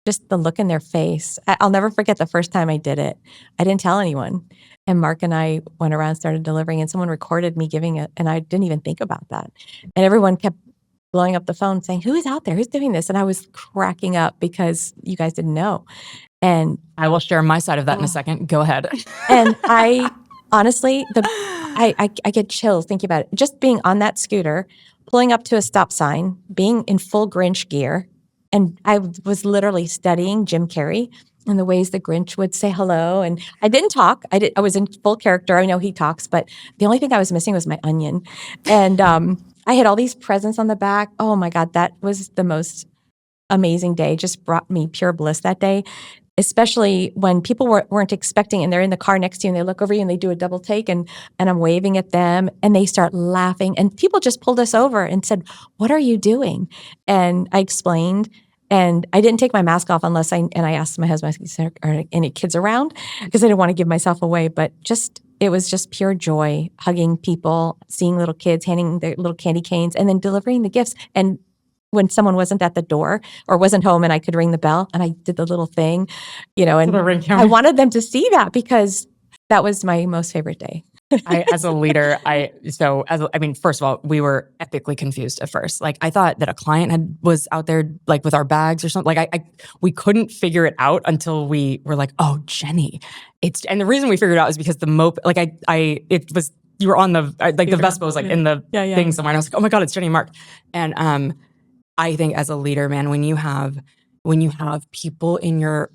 E: just the look in their face. I'll never forget the first time I did it. I didn't tell anyone. And Mark and I went around, started delivering, and someone recorded me giving it. And I didn't even think about that. And everyone kept blowing up the phone saying, who is out there? Who's doing this? And I was cracking up because you guys didn't know. And
A: I will share my side of that in a second. Go ahead.
E: and I honestly, I get chills thinking about it. Just being on that scooter, pulling up to a stop sign, being in full Grinch gear. And I was literally studying Jim Carrey and the ways the Grinch would say hello. And I didn't talk. I was in full character. I know he talks, but the only thing I was missing was my onion. And I had all these presents on the back. Oh my God, that was the most amazing day. Just brought me pure bliss that day. Especially when people weren't expecting and they're in the car next to you and they look over you and they do a double take and I'm waving at them and they start laughing and people just pulled us over and said, what are you doing? And I explained and I didn't take my mask off unless I asked my husband, are there any kids around? Because I didn't want to give myself away, but it was just pure joy, hugging people, seeing little kids, handing their little candy canes and then delivering the gifts. And when someone wasn't at the door or wasn't home and I could ring the bell and I did the little thing, and I wanted them to see that because that was my most favorite day.
A: As a leader, first of all, we were epically confused at first. Like I thought that a client was out there like with our bags or something. Like we couldn't figure it out until we were like, oh, Jennie, and the reason we figured it out is because the you were on the the Vespa was like in the thing somewhere, and I was like, oh my God, it's Jennie and Mark. And I think as a leader, man, when you have people in your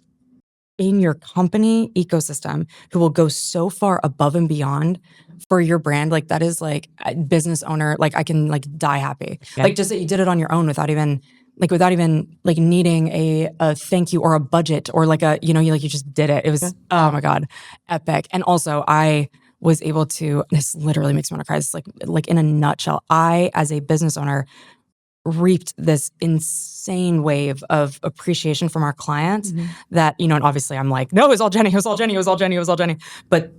A: company ecosystem who will go so far above and beyond for your brand, like that is like a business owner, like I can like die happy. Yeah. Like just that you did it on your own without even like needing a thank you or a budget or like you just did it. It was, oh my God, epic. And also I was able to, this literally makes me want to cry. It's like in a nutshell, I, as a business owner, reaped this insane wave of appreciation from our clients that, and obviously I'm like, no, it was all Jennie, it was all Jennie, it was all Jennie, it was all Jennie. But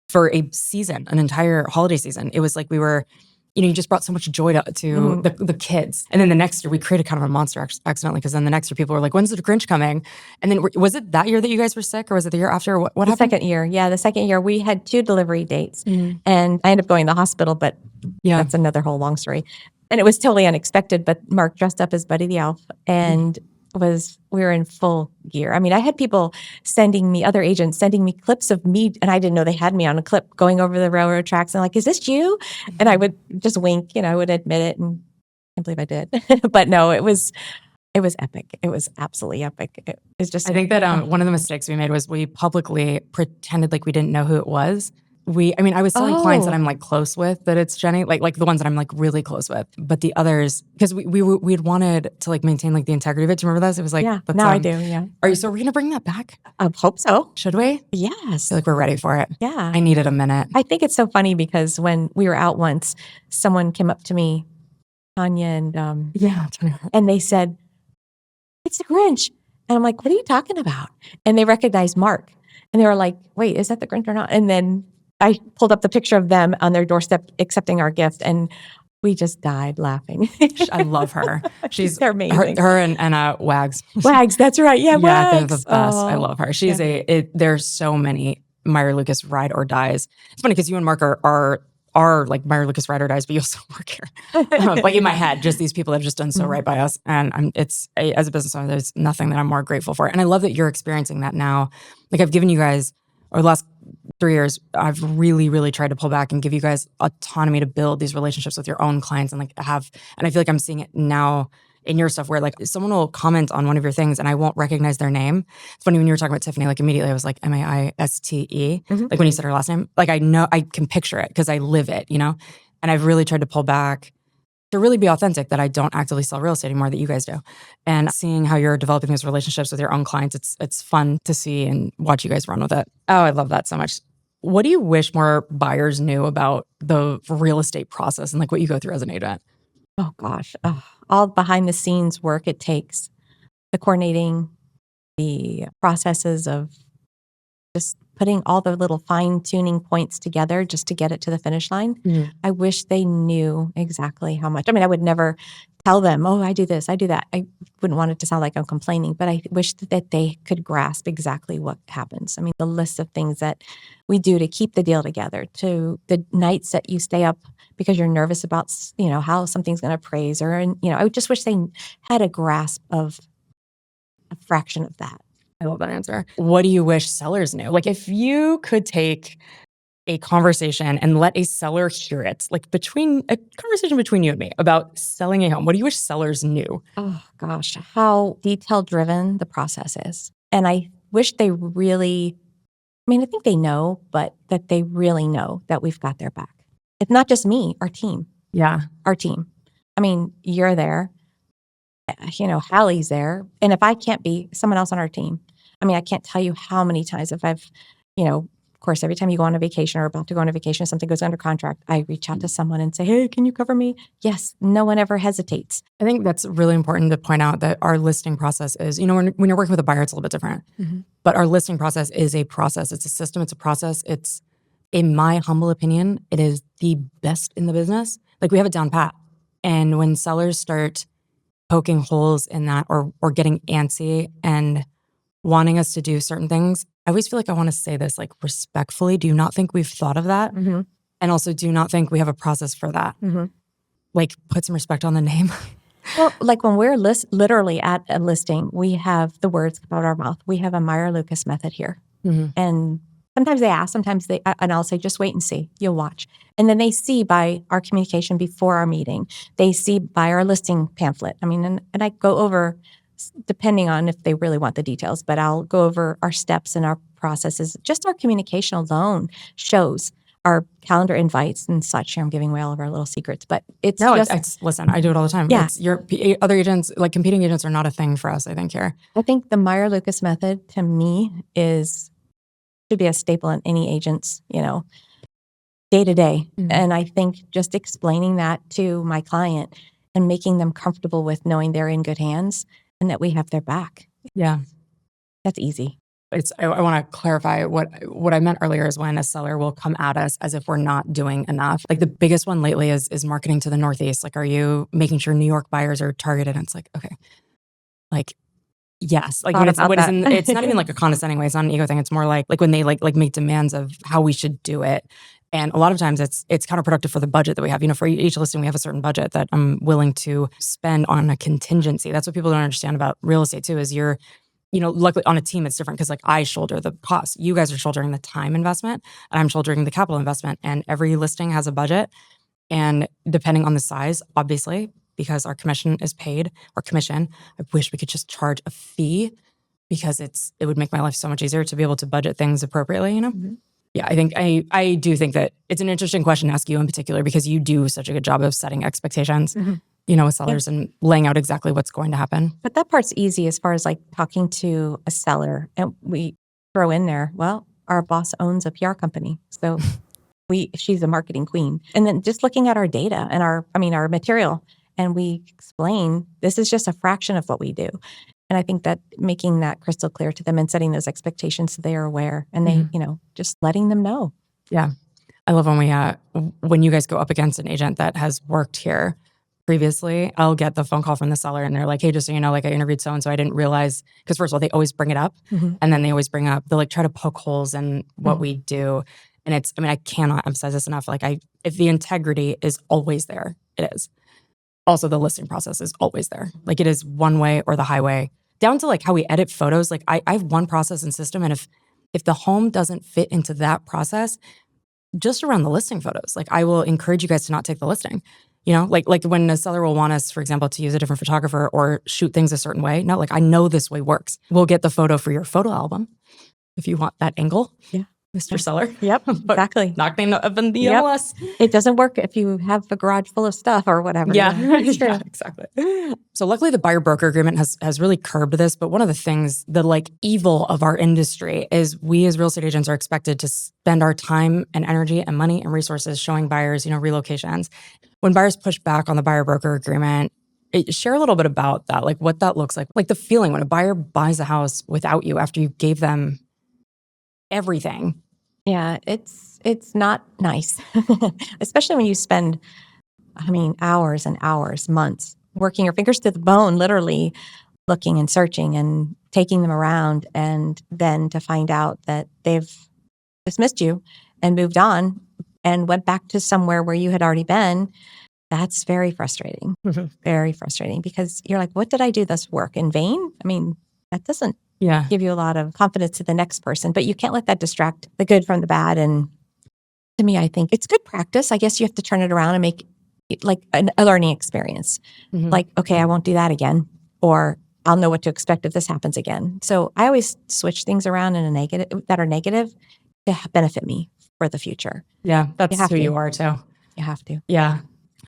A: for a season, an entire holiday season, it was like we were, you just brought so much joy to the kids. And then the next year we created kind of a monster accidentally, because then the next year people were like, when's the Grinch coming? And then was it that year that you guys were sick, or was it the year after? What happened?
E: The second year. Yeah, the second year we had 2 delivery dates and I ended up going to the hospital, but that's another whole long story. And it was totally unexpected, but Mark dressed up as Buddy the Elf and we were in full gear. I mean, I had people other agents sending me clips of me, and I didn't know they had me on a clip going over the railroad tracks. And like, is this you? And I would just wink, I would admit it, and I can't believe I did. But no, it was epic. It was absolutely epic. It was just.
A: I think that one of the mistakes we made was we publicly pretended like we didn't know who it was. I was telling clients that I'm like close with that it's Jennie, like the ones that I'm like really close with, but the others, because we'd wanted to like maintain like the integrity of it. Do you remember this? It was like,
E: now I do. Yeah.
A: So we're going to bring that back?
E: I hope so.
A: Should we?
E: Yes.
A: I feel like we're ready for it.
E: Yeah.
A: I needed a minute.
E: I think it's so funny because when we were out once, someone came up to me, Tanya, and they said, it's the Grinch. And I'm like, what are you talking about? And they recognized Mark. And they were like, wait, is that the Grinch or not? And then I pulled up the picture of them on their doorstep accepting our gift, and we just died laughing.
A: I love her.
E: They're amazing.
A: Her and Wags.
E: Wags, that's right. Yeah, Wags.
A: They're the best. I love her. She's there's so many Meyer Lucas ride or dies. It's funny because you and Mark are like Meyer Lucas ride or dies, but you also work here. Like in my head, just these people that have just done so right by us. And as a business owner, there's nothing that I'm more grateful for. And I love that you're experiencing that now. Like I've given you guys, over the last 3 years, I've really, really tried to pull back and give you guys autonomy to build these relationships with your own clients and and I feel like I'm seeing it now in your stuff where like someone will comment on one of your things and I won't recognize their name. It's funny when you were talking about Tiffany, like immediately I was like Maiste, like when you said her last name, like I know, I can picture it because I live it, and I've really tried to pull back to really be authentic, that I don't actively sell real estate anymore, that you guys do. And seeing how you're developing these relationships with your own clients, it's fun to see and watch you guys run with it. Oh, I love that so much. What do you wish more buyers knew about the real estate process and like what you go through as an agent?
E: Oh gosh, all behind the scenes work it takes, the coordinating, the processes of just putting all the little fine tuning points together just to get it to the finish line. I wish they knew exactly how much. I mean, I would never tell them, oh, I do this, I do that. I wouldn't want it to sound like I'm complaining, but I wish that they could grasp exactly what happens. I mean, the list of things that we do to keep the deal together, to the nights that you stay up because you're nervous about, how something's going to appraise, I just wish they had a grasp of a fraction of that.
A: I love that answer. What do you wish sellers knew? Like if you could take a conversation and let a seller hear it, like a conversation between you and me about selling a home, what do you wish sellers knew?
E: Oh gosh, how detail driven the process is. And I wish they really, I think they know, but that they really know that we've got their back. It's not just me, our team.
A: Yeah.
E: Our team. You're there. Hallie's there. And if I can't be, someone else on our team. I can't tell you how many times if I've, of course, every time you go on a vacation or about to go on a vacation, something goes under contract, I reach out to someone and say, hey, can you cover me? Yes. No one ever hesitates.
A: I think that's really important to point out that our listing process is, when you're working with a buyer, it's a little bit different. But our listing process is a process. It's a system. It's a process. It's, in my humble opinion, it is the best in the business. Like we have it down pat. And when sellers start poking holes in that or getting antsy and wanting us to do certain things, I always feel like I want to say this like respectfully. Do you not think we've thought of that? And also do not think we have a process for that. Like put some respect on the name.
E: Well, like when we're literally at a listing, we have the words come out of our mouth. We have a Meyer Lucas method here. And sometimes they ask, sometimes and I'll say, just wait and see, you'll watch. And then they see by our communication before our meeting, they see by our listing pamphlet. I mean, and I go over, depending on if they really want the details, but I'll go over our steps and our processes. Just our communication alone shows our calendar invites and such. I'm giving away all of our little secrets, but it's
A: listen, I do it all the time.
E: Yeah.
A: It's other agents, like competing agents are not a thing for us, I think here.
E: I think the Meyer Lucas method to me should be a staple in any agent's, day to day. And I think just explaining that to my client and making them comfortable with knowing they're in good hands and that we have their back.
A: Yeah.
E: That's easy.
A: I want to clarify what I meant earlier is when a seller will come at us as if we're not doing enough. Like the biggest one lately is marketing to the Northeast. Like, are you making sure New York buyers are targeted? And it's like, okay, like, yes. Like it's not even like a condescending way. It's not an ego thing. It's more like when they like make demands of how we should do it. And a lot of times it's counterproductive for the budget that we have. For each listing, we have a certain budget that I'm willing to spend on a contingency. That's what people don't understand about real estate too, is luckily on a team, it's different because like I shoulder the cost. You guys are shouldering the time investment and I'm shouldering the capital investment. And every listing has a budget. And depending on the size, obviously, because our commission is paid, I wish we could just charge a fee because it would make my life so much easier to be able to budget things appropriately, Yeah, I think I do think that it's an interesting question to ask you in particular because you do such a good job of setting expectations. With sellers and laying out exactly what's going to happen.
E: But that part's easy as far as like talking to a seller. And we throw in there, well, our boss owns a PR company. So she's a marketing queen. And then just looking at our data and our material, and we explain this is just a fraction of what we do. And I think that making that crystal clear to them and setting those expectations so they are aware and they, just letting them know.
A: Yeah. I love when you guys go up against an agent that has worked here previously, I'll get the phone call from the seller and they're like, hey, just so you know, like I interviewed so-and-so, I didn't realize, because first of all, they always bring it up and then they always they'll like try to poke holes in what we do. And I cannot emphasize this enough. Like if the integrity is always there, it is. Also, the listing process is always there. Like it is one way or the highway, down to like how we edit photos. Like I have one process and system. And if the home doesn't fit into that process, just around the listing photos, like I will encourage you guys to not take the listing. Like when a seller will want us, for example, to use a different photographer or shoot things a certain way. No, like I know this way works. We'll get the photo for your photo album if you want that angle.
E: Yeah.
A: Mr. Seller.
E: Yep, exactly.
A: Not going to open the MLS.
E: It doesn't work if you have a garage full of stuff or whatever.
A: Yeah, yeah, exactly. So luckily the buyer broker agreement has really curbed this. But one of the things, the like evil of our industry is we as real estate agents are expected to spend our time and energy and money and resources showing buyers, relocations. When buyers push back on the buyer broker agreement, share a little bit about that, like what that looks like the feeling when a buyer buys a house without you after you gave them everything.
E: Yeah, it's not nice, especially when you spend, hours and hours, months, working your fingers to the bone, literally looking and searching and taking them around, and then to find out that they've dismissed you and moved on and went back to somewhere where you had already been. That's very frustrating, very frustrating, because you're like, what did I do this work in vain? That doesn't give you a lot of confidence to the next person, but you can't let that distract the good from the bad. And to me, I think it's good practice. I guess you have to turn it around and make it like a learning experience. Like, okay, I won't do that again, or I'll know what to expect if this happens again. So I always switch things around in that are negative to benefit me for the future.
A: Yeah, that's who you are too.
E: You have to.
A: Yeah. All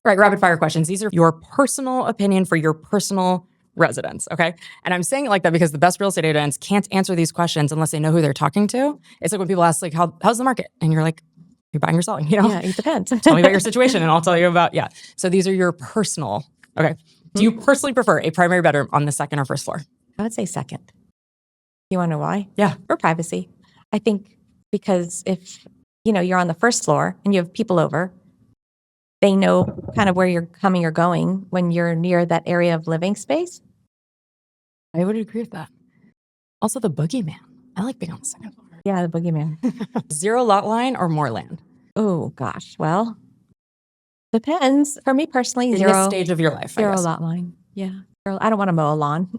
A: right, rapid fire questions. These are your personal opinion for your personal residents, okay? And I'm saying it like that because the best real estate agents can't answer these questions unless they know who they're talking to. It's like when people ask, like, how's the market? And you're like, you're buying or selling,
E: Yeah, it depends.
A: Tell me about your situation and I'll tell you about, So these are your personal, okay. Do you personally prefer a primary bedroom on the second or first floor?
E: I would say second. You want to know why?
A: Yeah.
E: For privacy. I think because if, you're on the first floor and you have people over, they know kind of where you're coming or going when you're near that area of living space.
A: I would agree with that. Also, the boogeyman. I like being on the second floor.
E: Yeah, the boogeyman.
A: 0 lot line or more land?
E: Oh, Oh gosh. Well, depends. For me personally,
A: In
E: zero.
A: this stage of your life, I
E: Zero
A: guess.
E: lot line. Yeah. I don't want to mow a lawn.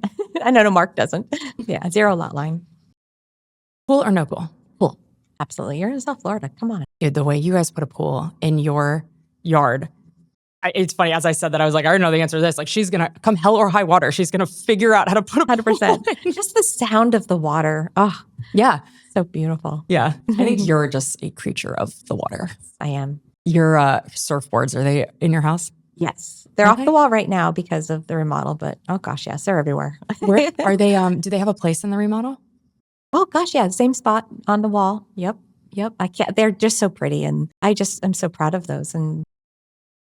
E: I know Mark doesn't. Yeah. Zero lot line.
A: Pool or no pool?
E: Pool. Absolutely. You're in South Florida. Come on.
A: Dude, the way you guys put a pool in your yard. It's funny, as I said that, I was like, I already know the answer to this. Like, she's going to come hell or high water. She's going to figure out how to put a
E: 100%.
A: pool in.
E: Just the sound of the water. Oh,
A: Yeah.
E: so beautiful.
A: Yeah. I think you're just a creature of the water.
E: I am.
A: Your surfboards, are they in your house?
E: Yes. They're off
A: Okay.
E: the wall right now because of the remodel, but oh gosh, yes, they're everywhere.
A: Where are they? Do they have a place in the remodel?
E: Oh gosh, yeah, same spot on the wall. Yep. I can't. They're just so pretty, and I just am so proud of those. And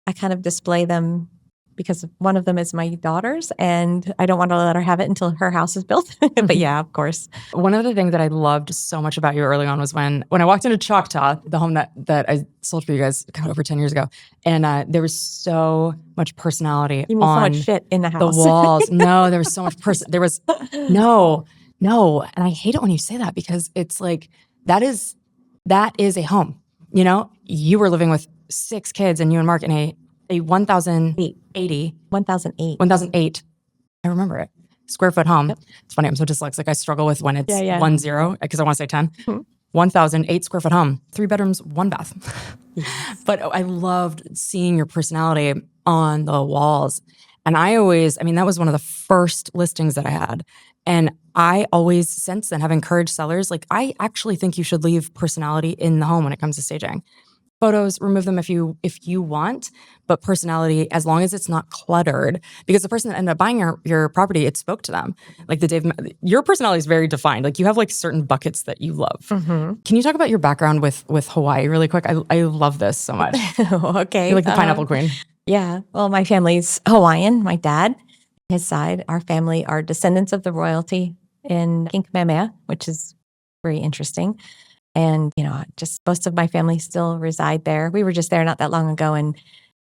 E: I kind of display them because one of them is my daughter's, and I don't want to let her have it until her house is built. But yeah, of course.
A: One of the things that I loved so much about you early on was when I walked into Choctaw, the home that I sold for you guys over 10 years ago, and there was so much personality
E: You mean so
A: on
E: much shit in the
A: the
E: house.
A: walls. No, there was so much there was no. And I hate it when you say that because it's like that is a home. You know, you were living with 6 kids and you and Mark in a 1,080,
E: 1008.
A: I remember it, square foot home. Yep. It's funny, I'm so dyslexic. I struggle with when it's 10 because I want to say 10. 1,008 square foot home, 3 bedrooms, 1 bath. Yes. But I loved seeing your personality on the walls. And that was one of the first listings that I had. And I always, since then, have encouraged sellers, like, I actually think you should leave personality in the home when it comes to staging. Photos, remove them if you want, but personality, as long as it's not cluttered, because the person that ended up buying your property, it spoke to them. Like your personality is very defined. Like, you have like certain buckets that you love. Mm-hmm. Can you talk about your background with Hawaii really quick? I love this so much.
E: Okay.
A: You're like the pineapple queen.
E: Yeah. Well, my family's Hawaiian. My dad, his side, our family are descendants of the royalty in King Kamehameha, which is very interesting. And, just most of my family still reside there. We were just there not that long ago. And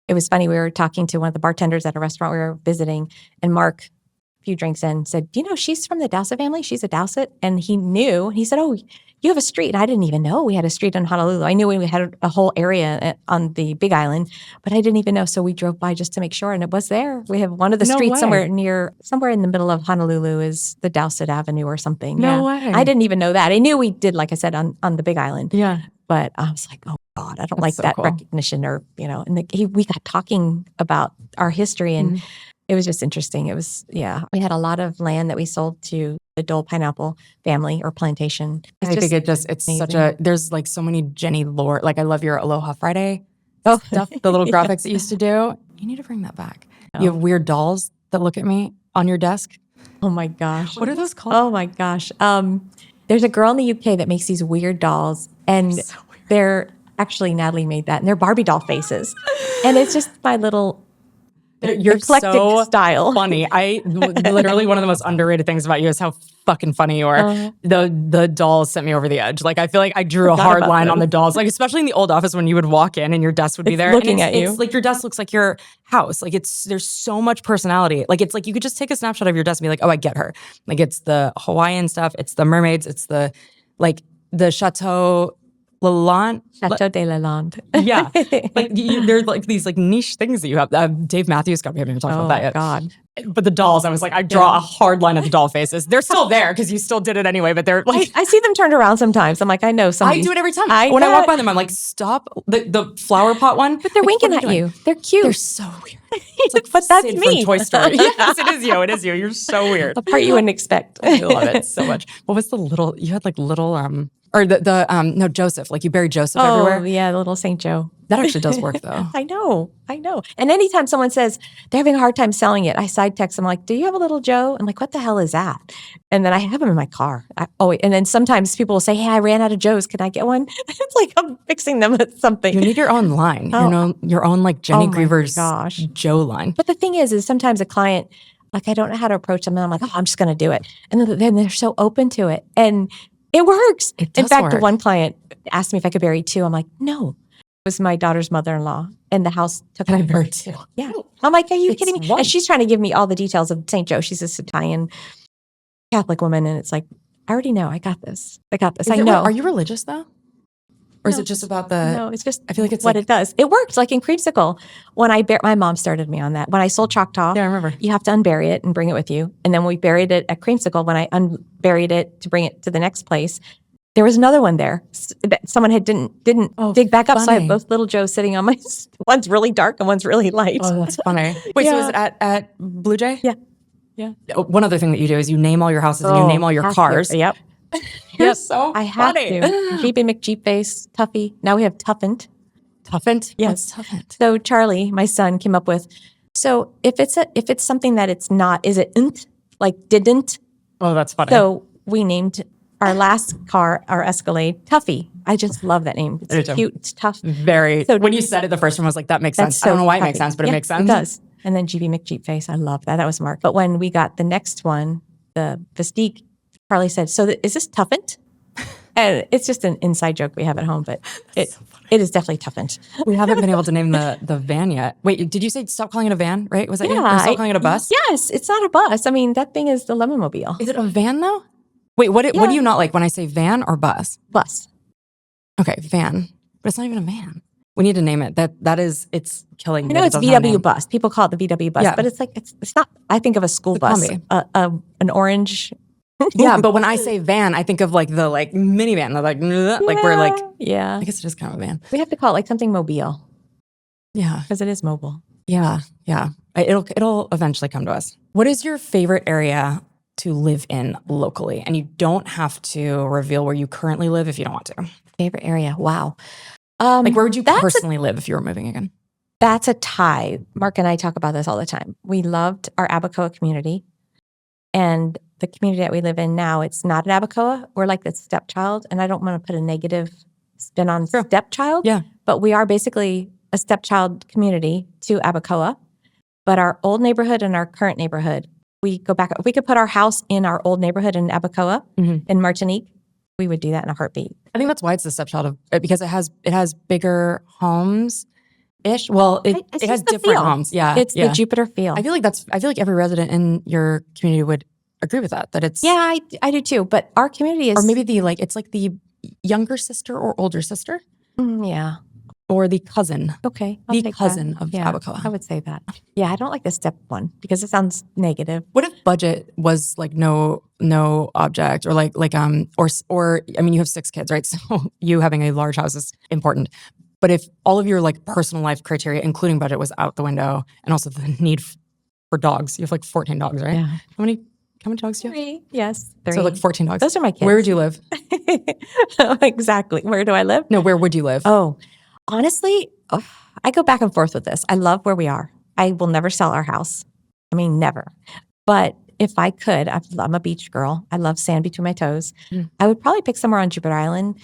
E: it was funny. We were talking to one of the bartenders at a restaurant we were visiting. And Mark, a few drinks in, said, "Do you know she's from the Dowsett family? She's a Dowsett." And he knew. He said, "Oh, you have a street." And I didn't even know we had a street in Honolulu. I knew we had a whole area on the Big Island, but I didn't even know. So we drove by just to make sure. And it was there. We have one of the streets somewhere in the middle of Honolulu is the Dowsett Avenue or something.
A: No way.
E: I didn't even know that. I knew we did, like I said, on the Big Island.
A: Yeah.
E: But I was like, oh God, I don't like that
A: cool.
E: recognition and we got talking about our history and it was just interesting. It was, we had a lot of land that we sold to the Dole Pineapple family or plantation.
A: I think it's amazing. There's like so many Jennie lore. Like, I love your Aloha Friday stuff, the little graphics that you used to do. You need to bring that back. Oh. You have weird dolls that look at me on your desk.
E: Oh my gosh.
A: What are those called?
E: Oh my gosh. There's a girl in the UK that makes these weird dolls and they're actually, Natalie made that and they're Barbie doll faces. And it's just my little
A: You're
E: eclectic
A: so
E: style.
A: Funny. Literally one of the most underrated things about you is how fucking funny you are. The dolls sent me over the edge. Like, I feel like I drew a hard line on the dolls. Like, especially in the old office when you would walk in and your desk would be there.
E: Looking at you.
A: It's like your desk looks like your house. Like, there's so much personality. Like, it's like you could just take a snapshot of your desk and be like, oh, I get her. Like, it's the Hawaiian stuff. It's the mermaids. It's the Chateau Lalande.
E: Chateau de Lalande.
A: Yeah. Like, there's like these like niche things that you have. Dave Matthews got me. I haven't even talked about that yet.
E: God.
A: But the dolls, I was like, I draw a hard line at the doll faces. They're still there because you still did it anyway, but they're like...
E: I see them turned around sometimes. I'm like, I know somebody.
A: I do it every time. When I walk by them, I'm like, stop. The flower pot one.
E: But they're winking at you. They're cute.
A: They're so weird. It's like,
E: but that's
A: Sid
E: me.
A: From Toy Story. Yes, it is you. It is you. You're so weird.
E: The part you wouldn't expect.
A: I love it so much. What was the little... You had like little... no, Joseph. Like, you buried Joseph everywhere.
E: Oh, yeah, little St. Joe.
A: That actually does work, though.
E: I know. And anytime someone says they're having a hard time selling it, I side text them like, "Do you have a little Joe?" I'm like, "What the hell is that?" And then I have them in my car. And then sometimes people will say, "Hey, I ran out of Joes. Can I get one?" It's like I'm fixing them with something.
A: You need your own line. Your own like Jennie Greever's Joe line.
E: But the thing is sometimes a client, like, I don't know how to approach them. And I'm like, "Oh, I'm just going to do it." And then they're so open to it. And it works. In fact, the one client asked me if I could bury 2. I'm like, "No." It was my daughter's mother-in-law, and the house took
A: I buried 2.
E: Yeah. I'm like, "Are you kidding me?" And she's trying to give me all the details of St. Joe. She's this Italian Catholic woman, and it's like, I already know. I got this. I know.
A: Are you religious, though? Or is it just about the?
E: No, it's just
A: I feel like it's
E: what
A: like,
E: it does. It worked like in creamsicle. When my mom started me on that. When I sold Choctaw,
A: Yeah, I remember.
E: you have to unbury it and bring it with you. And then we buried it at creamsicle. When I unburied it to bring it to the next place, there was another one there that someone didn't dig back up. So I have
A: funny.
E: both little Joes sitting on my. One's really dark and one's really light.
A: Oh, that's funny. Wait, so is it at Blue Jay?
E: Yeah. Yeah.
A: One other thing that you do is you name all your houses and you name all your
E: have to.
A: cars.
E: Yep.
A: You're so
E: I have
A: funny.
E: to. Jeep and McJeepface, Tuffy. Now we have Tuffant.
A: Tuffant?
E: Yes.
A: What's Tuffant?
E: So Charlie, my son, came up with. So if it's something that it's not, is it nt, like didn't?
A: Oh, that's funny.
E: So we named our last car, our Escalade, Tuffy. I just love that name. It's cute. It's tough.
A: Very.
E: So
A: when you said it the first time, I was like, that makes
E: That's
A: sense. I don't know why it
E: Tuffy.
A: makes sense, but it
E: Yeah,
A: makes sense.
E: It does. And then GB McJeepface. I love that. That was smart. But when we got the next one, the Vistique, Charlie said, "So is this Tuffant?" And it's just an inside joke we have at home, but it is definitely Tuffant.
A: We haven't been able to name the van yet. Wait, did you say stop calling it a van, right? Was that you? Or stop calling it a bus?
E: Yes, it's not a bus. I mean, that thing is the Lemon-mobile.
A: Is it a van though? Wait, what do you not like when I say van or bus?
E: Bus.
A: Okay, van. But it's not even a van. We need to name it. It's killing me.
E: I know
A: that
E: it's
A: it doesn't have a
E: VW
A: name.
E: bus. People call it the VW bus,
A: Yeah.
E: but it's like it's not. I think of a school
A: It's a
E: bus,
A: combi.
E: an orange.
A: Yeah, but when I say van, I think of like the minivan. Like we're like,
E: yeah.
A: I guess it is kind of a van.
E: We have to call it like something mobile
A: Yeah,
E: because it is mobile.
A: yeah. It'll eventually come to us. What is your favorite area to live in locally? And you don't have to reveal where you currently live if you don't want to.
E: Favorite area? Wow.
A: Like where would you
E: that's
A: personally live if you were moving again?
E: That's a tie. Mark and I talk about this all the time. We loved our Abacoa community. And the community that we live in now, it's not an Abacoa. We're like the stepchild. And I don't want to put a negative spin on stepchild.
A: Yeah.
E: But we are basically a stepchild community to Abacoa. But our old neighborhood and our current neighborhood, we go back. If we could put our house in our old neighborhood in Abacoa, in Martinique, we would do that in a heartbeat.
A: I think that's why it's the stepchild of because it has bigger homes ish. Well, it has
E: the
A: different
E: feel.
A: homes. Yeah.
E: It's
A: yeah.
E: the Jupiter feel.
A: I feel like every resident in your community would agree with that it's
E: Yeah, I do too. But our community is
A: or maybe it's like the younger sister or older sister
E: yeah.
A: or the cousin.
E: Okay.
A: The
E: take
A: cousin
E: that.
A: of Abacoa.
E: I would say that. Yeah, I don't like the step one because it sounds negative.
A: What if budget was like no object or or I mean you have 6 kids, right? So you having a large house is important. But if all of your like personal life criteria, including budget, was out the window, and also the need for dogs, you have like 14 dogs, right?
E: Yeah.
A: How many dogs do you have?
E: 3. Yes. 3.
A: So like 14 dogs.
E: Those are my kids.
A: Where would you live?
E: Exactly. Where do I live?
A: No, where would you live?
E: Oh, honestly, I go back and forth with this. I love where we are. I will never sell our house. I mean, never. But if I could, I'm a beach girl. I love sand between my toes. I would probably pick somewhere on Jupiter Island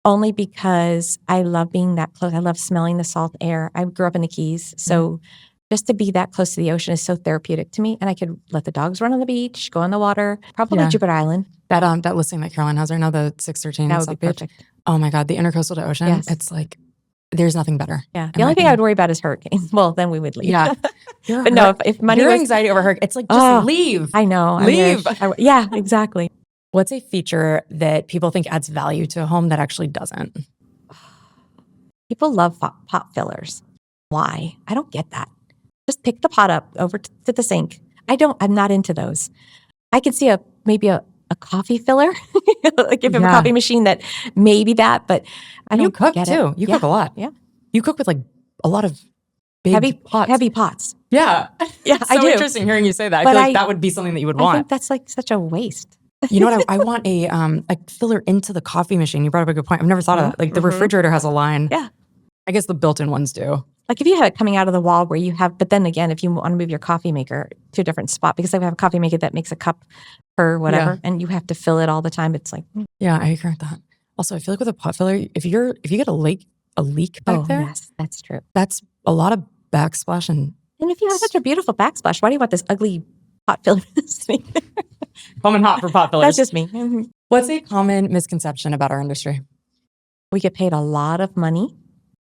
E: only because I love being that close. I love smelling the salt air. I grew up in the Keys. So just to be that close to the ocean is so therapeutic to me. And I could let the dogs run on the beach, go in the water, probably Jupiter Island.
A: That listing that Caroline has right now, the 613
E: That would
A: South
E: be
A: Beach.
E: perfect.
A: Oh my God, the intercoastal to ocean.
E: Yes.
A: It's like there's nothing better.
E: Yeah. The only thing I would worry about is hurricanes. Well, then we would leave.
A: Yeah.
E: But no, if money
A: your
E: was,
A: anxiety over hurricane, it's like just leave.
E: I know.
A: Leave.
E: Yeah, exactly.
A: What's a feature that people think adds value to a home that actually doesn't?
E: People love pot fillers. Why? I don't get that. Just pick the pot up over to the sink. I'm not into those. I can see maybe a coffee filler, like if you have a coffee machine that maybe that, but I don't
A: You cook
E: get
A: too.
E: it.
A: You cook a lot.
E: Yeah.
A: You cook with like a lot of big
E: heavy pots.
A: Yeah.
E: Yeah,
A: It's
E: I
A: so
E: do.
A: interesting hearing you say that. I
E: But
A: feel like that would be something that you would
E: I
A: want.
E: think that's like such a waste.
A: You know what? I want a filler into the coffee machine. You brought up a good point. I've never thought of that. Like the refrigerator has a line.
E: Yeah.
A: I guess the built-in ones do.
E: Like if you have it coming out of the wall where you have, but then again, if you want to move your coffee maker to a different spot, because I have a coffee maker that makes a cup per whatever, and you have to fill it all the time. It's like,
A: Yeah, I agree with that. Also, I feel like with a pot filler, if you get a leak back there,
E: yes, that's true.
A: that's a lot of backsplash and
E: And if you have such a beautiful backsplash, why do you want this ugly pot filler?
A: coming hot for pot fillers.
E: That's just me. Mhm.
A: What's a common misconception about our industry?
E: We get paid a lot of money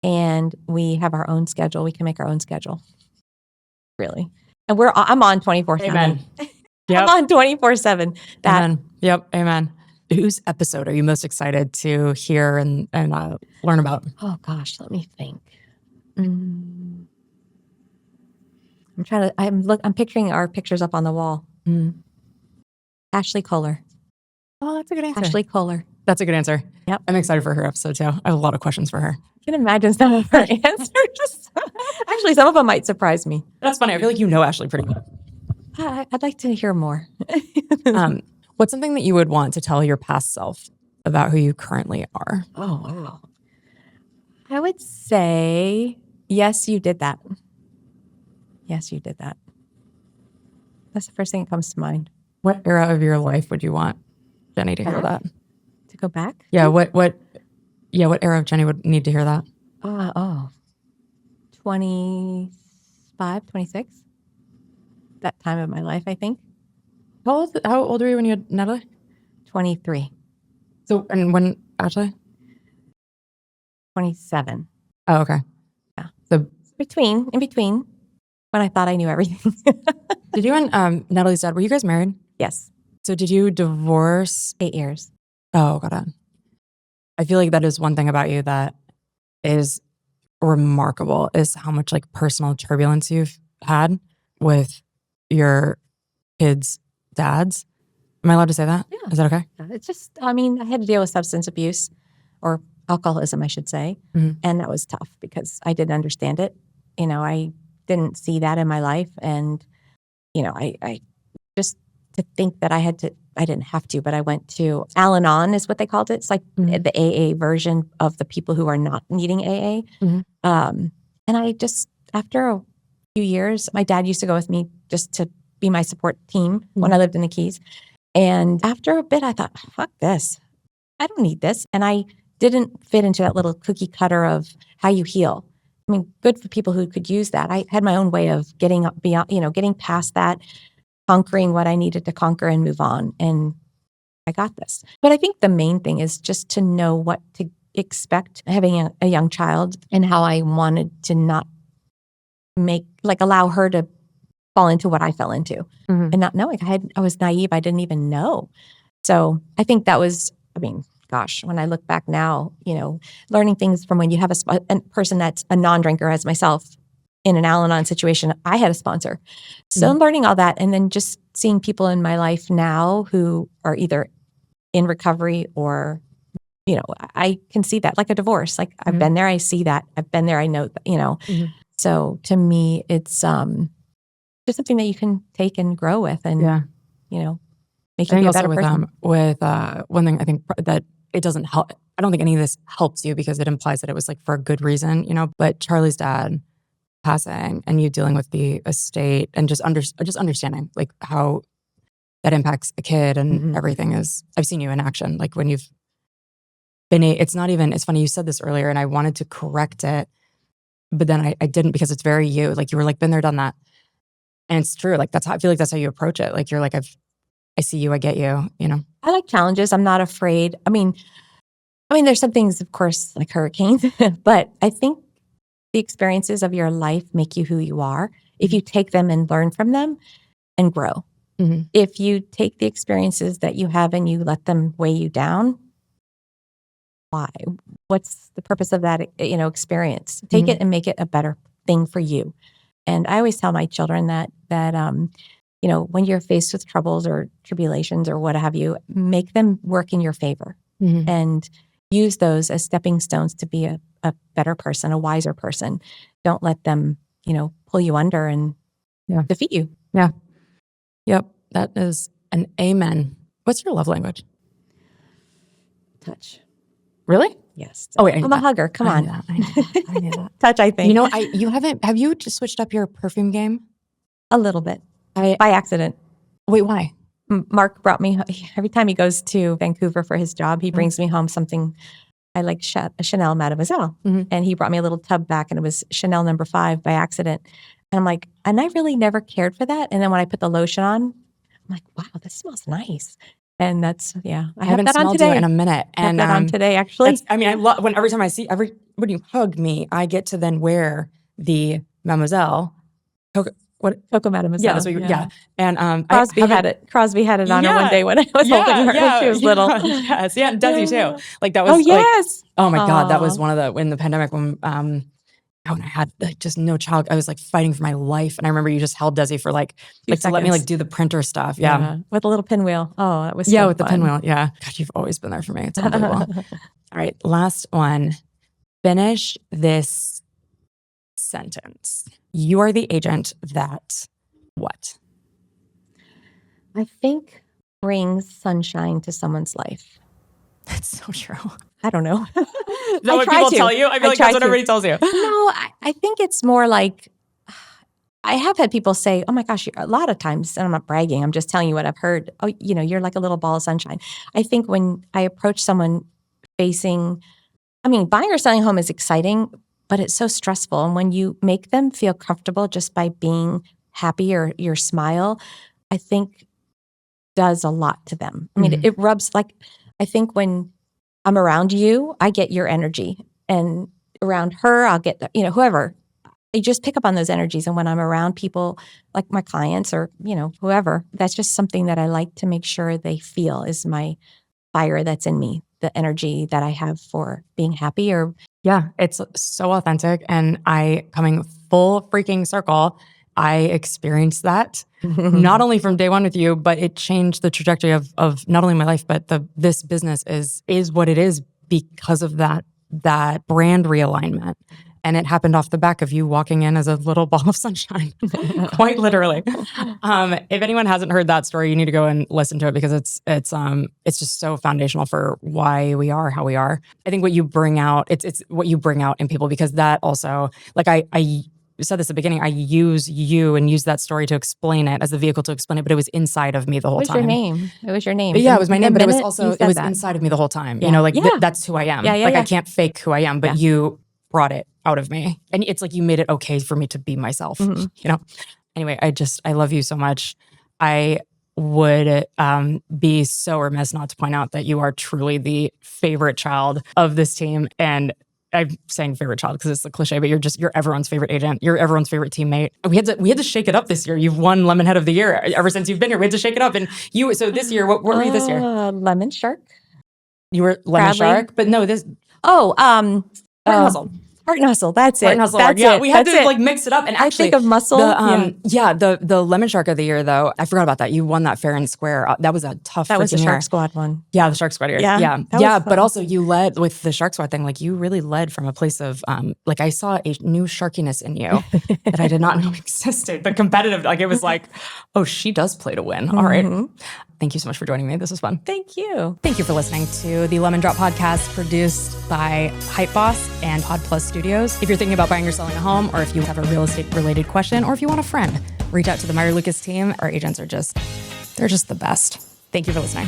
E: and we have our own schedule. We can make our own schedule. Really. And I'm on 24/7.
A: Amen.
E: I'm on 24/7.
A: Amen. Yep. Amen. whose episode are you most excited to hear and learn about?
E: Oh gosh, let me think. Mm. I'm picturing our pictures up on the wall. Ashley Kohler.
A: Oh, that's a good answer.
E: Ashley Kohler.
A: That's a good answer.
E: Yep.
A: I'm excited for her episode too. I have a lot of questions for her.
E: I can imagine some of her answers. Actually, some of them might surprise me.
A: That's funny. I feel like you know Ashley pretty well.
E: I'd like to hear more.
A: What's something that you would want to tell your past self about who you currently are?
E: Oh, wow. I would say, yes, you did that. Yes, you did that. That's the first thing that comes to mind.
A: What era of your life would you want Jennie to hear that?
E: To go back?
A: Yeah. What era of Jennie would need to hear that?
E: 25, 26. That time of my life, I think.
A: How old were you when you had Natalie?
E: 23.
A: So, and when Ashley?
E: 27.
A: Oh, okay.
E: Yeah.
A: So,
E: in between, when I thought I knew everything.
A: did you and Natalie's dad, were you guys married?
E: Yes.
A: So did you divorce?
E: 8 years.
A: Oh, got it. I feel like that is one thing about you that is remarkable, is how much like personal turbulence you've had with your kids' dads. Am I allowed to say that?
E: Yeah.
A: Is that okay?
E: It's just, I had to deal with substance abuse or alcoholism, I should say.
A: Mhm.
E: And that was tough because I didn't understand it. I didn't see that in my life. And, I just to think that I didn't have to, but I went to Al-Anon is what they called it. It's like the AA version of the people who are not needing AA. And I just, after a few years, my dad used to go with me just to be my support team when I lived in the Keys. And after a bit, I thought, fuck this. I don't need this. And I didn't fit into that little cookie cutter of how you heal. Good for people who could use that. I had my own way of getting up beyond, getting past that, conquering what I needed to conquer and move on. And I got this. But I think the main thing is just to know what to expect having a young child and how I wanted to not allow her to fall into what I fell into and not knowing. I was naive. I didn't even know. So I think that was, gosh, when I look back now, learning things from when you have a person that's a non-drinker as myself in an Al-Anon situation, I had a sponsor. So I'm learning all that. And then just seeing people in my life now who are either in recovery or, I can see that like a divorce. Like I've been there. I see that. I've been there. I know, So to me, it's just something that you can take and grow with and, make you be a better person.
A: With one thing I think that it doesn't help. I don't think any of this helps you because it implies that it was like for a good reason, but Charlie's dad passing and you dealing with the estate and just understanding like how that impacts a kid and everything is, I've seen you in action. Like when you've been it's funny, you said this earlier and I wanted to correct it, but then I didn't because it's very you. Like you were like, been there, done that. And it's true. Like I feel like that's how you approach it. Like you're like, I see you, I get you,
E: I like challenges. I'm not afraid. There's some things, of course, like hurricanes, but I think the experiences of your life make you who you are if you take them and learn from them and grow. If you take the experiences that you have and you let them weigh you down, why? What's the purpose of that, experience? Take it and make it a better thing for you. And I always tell my children that when you're faced with troubles or tribulations or what have you, make them work in your favor and use those as stepping stones to be a better person, a wiser person. Don't let them, pull you under and defeat you.
A: Yeah. Yep. That is an amen. What's your love language?
E: Touch.
A: Really?
E: Yes.
A: Oh, wait.
E: I'm a hugger. Come on.
A: I knew that.
E: Touch, I think.
A: Have you just switched up your perfume game?
E: A little bit. By accident.
A: Wait, why?
E: Mark brought me, every time he goes to Vancouver for his job, he brings me home something. I like Chanel Mademoiselle. And he brought me a little tub back and it was Chanel No. 5 by accident. And I'm like, and I really never cared for that. And then when I put the lotion on, I'm like, wow, this smells nice. And that's, I
A: haven't
E: that on
A: smelled
E: today.
A: you in a minute.
E: And that on today, actually.
A: I love every time when you hug me, I get to then wear the Mademoiselle what?
E: Coco Mademoiselle.
A: Yeah, that's what yeah. And
E: Crosby had it. Crosby had it on her one day when I was holding her when she was little.
A: Yes, yeah, and Desi too. Like that was.
E: Oh yes.
A: Oh my God, that was one of the in the pandemic when I had like just no child. I was like fighting for my life, and I remember you just held Desi for like to let me like do the printer stuff. Yeah,
E: with a little pinwheel. Oh, that was
A: with
E: fun.
A: the pinwheel. Yeah, God, you've always been there for me. It's unbelievable. All right, last one. Finish this sentence. You are the agent that what?
E: I think brings sunshine to someone's life.
A: That's so true.
E: I don't know.
A: Is that what people tell you? I feel like that's what everybody tells you.
E: No, I think it's more like, I have had people say, oh my gosh, a lot of times, and I'm not bragging, I'm just telling you what I've heard. Oh, you're like a little ball of sunshine. I think when I approach someone buying or selling a home is exciting, but it's so stressful. And when you make them feel comfortable just by being happy or your smile, I think does a lot to them. I mean, it rubs I think when I'm around you, I get your energy, and around her, I'll get whoever. I just pick up on those energies, and when I'm around people like my clients or whoever, that's just something that I like to make sure they feel is my fire that's in me, the energy that I have for being happy. Or
A: yeah, it's so authentic, and coming full freaking circle. I experienced that not only from day one with you, but it changed the trajectory of not only my life, but this business is what it is because of that brand realignment. And it happened off the back of you walking in as a little ball of sunshine, quite literally. If anyone hasn't heard that story, you need to go and listen to it because it's just so foundational for why we are how we are. I think what you bring out, it's what you bring out in people, because that also, like I said this at the beginning, I use you and use that story to explain it as the vehicle to explain it, but it was inside of me the whole time.
E: It was your name.
A: But yeah, it was my name, but it was also, it was inside of me the whole time.
E: Yeah.
A: That's who I am.
E: Yeah,
A: I can't fake who I am, but you brought it out of me. And it's like you made it okay for me to be myself, Anyway, I love you so much. I would be so remiss not to point out that you are truly the favorite child of this team. And I'm saying favorite child because it's a cliche, but you're everyone's favorite agent. You're everyone's favorite teammate. We had to shake it up this year. You've won Lemonhead of the Year ever since you've been here. We had to shake it up. And so this year, what were you this year?
E: Lemon Shark.
A: You were Lemon Shark, but no, this.
E: Heart and Hustle. Heart and Hustle. That's it.
A: Heart and Hustle.
E: That's
A: yeah,
E: it.
A: we had
E: That's
A: to
E: it.
A: like mix it up. And actually,
E: I think of muscle.
A: The Lemon Shark of the Year though. I forgot about that. You won that fair and square. That was a tough.
E: That was the
A: year.
E: Shark Squad one.
A: Yeah, the Shark Squad year.
E: Yeah.
A: But also you led with the Shark Squad thing. Like you really led from a place of like I saw a new sharkiness in you that I did not know existed. The competitive, like it was like, oh, she does play to win. All right. Thank you so much for joining me. This was fun.
E: Thank you.
A: Thank you for listening to the Lemon Drop podcast produced by Hype Boss and Pod Plus Studios. If you're thinking about buying or selling a home, or if you have a real estate related question, or if you want a friend, reach out to the Meyer Lucas team. Our agents are they're just the best. Thank you for listening.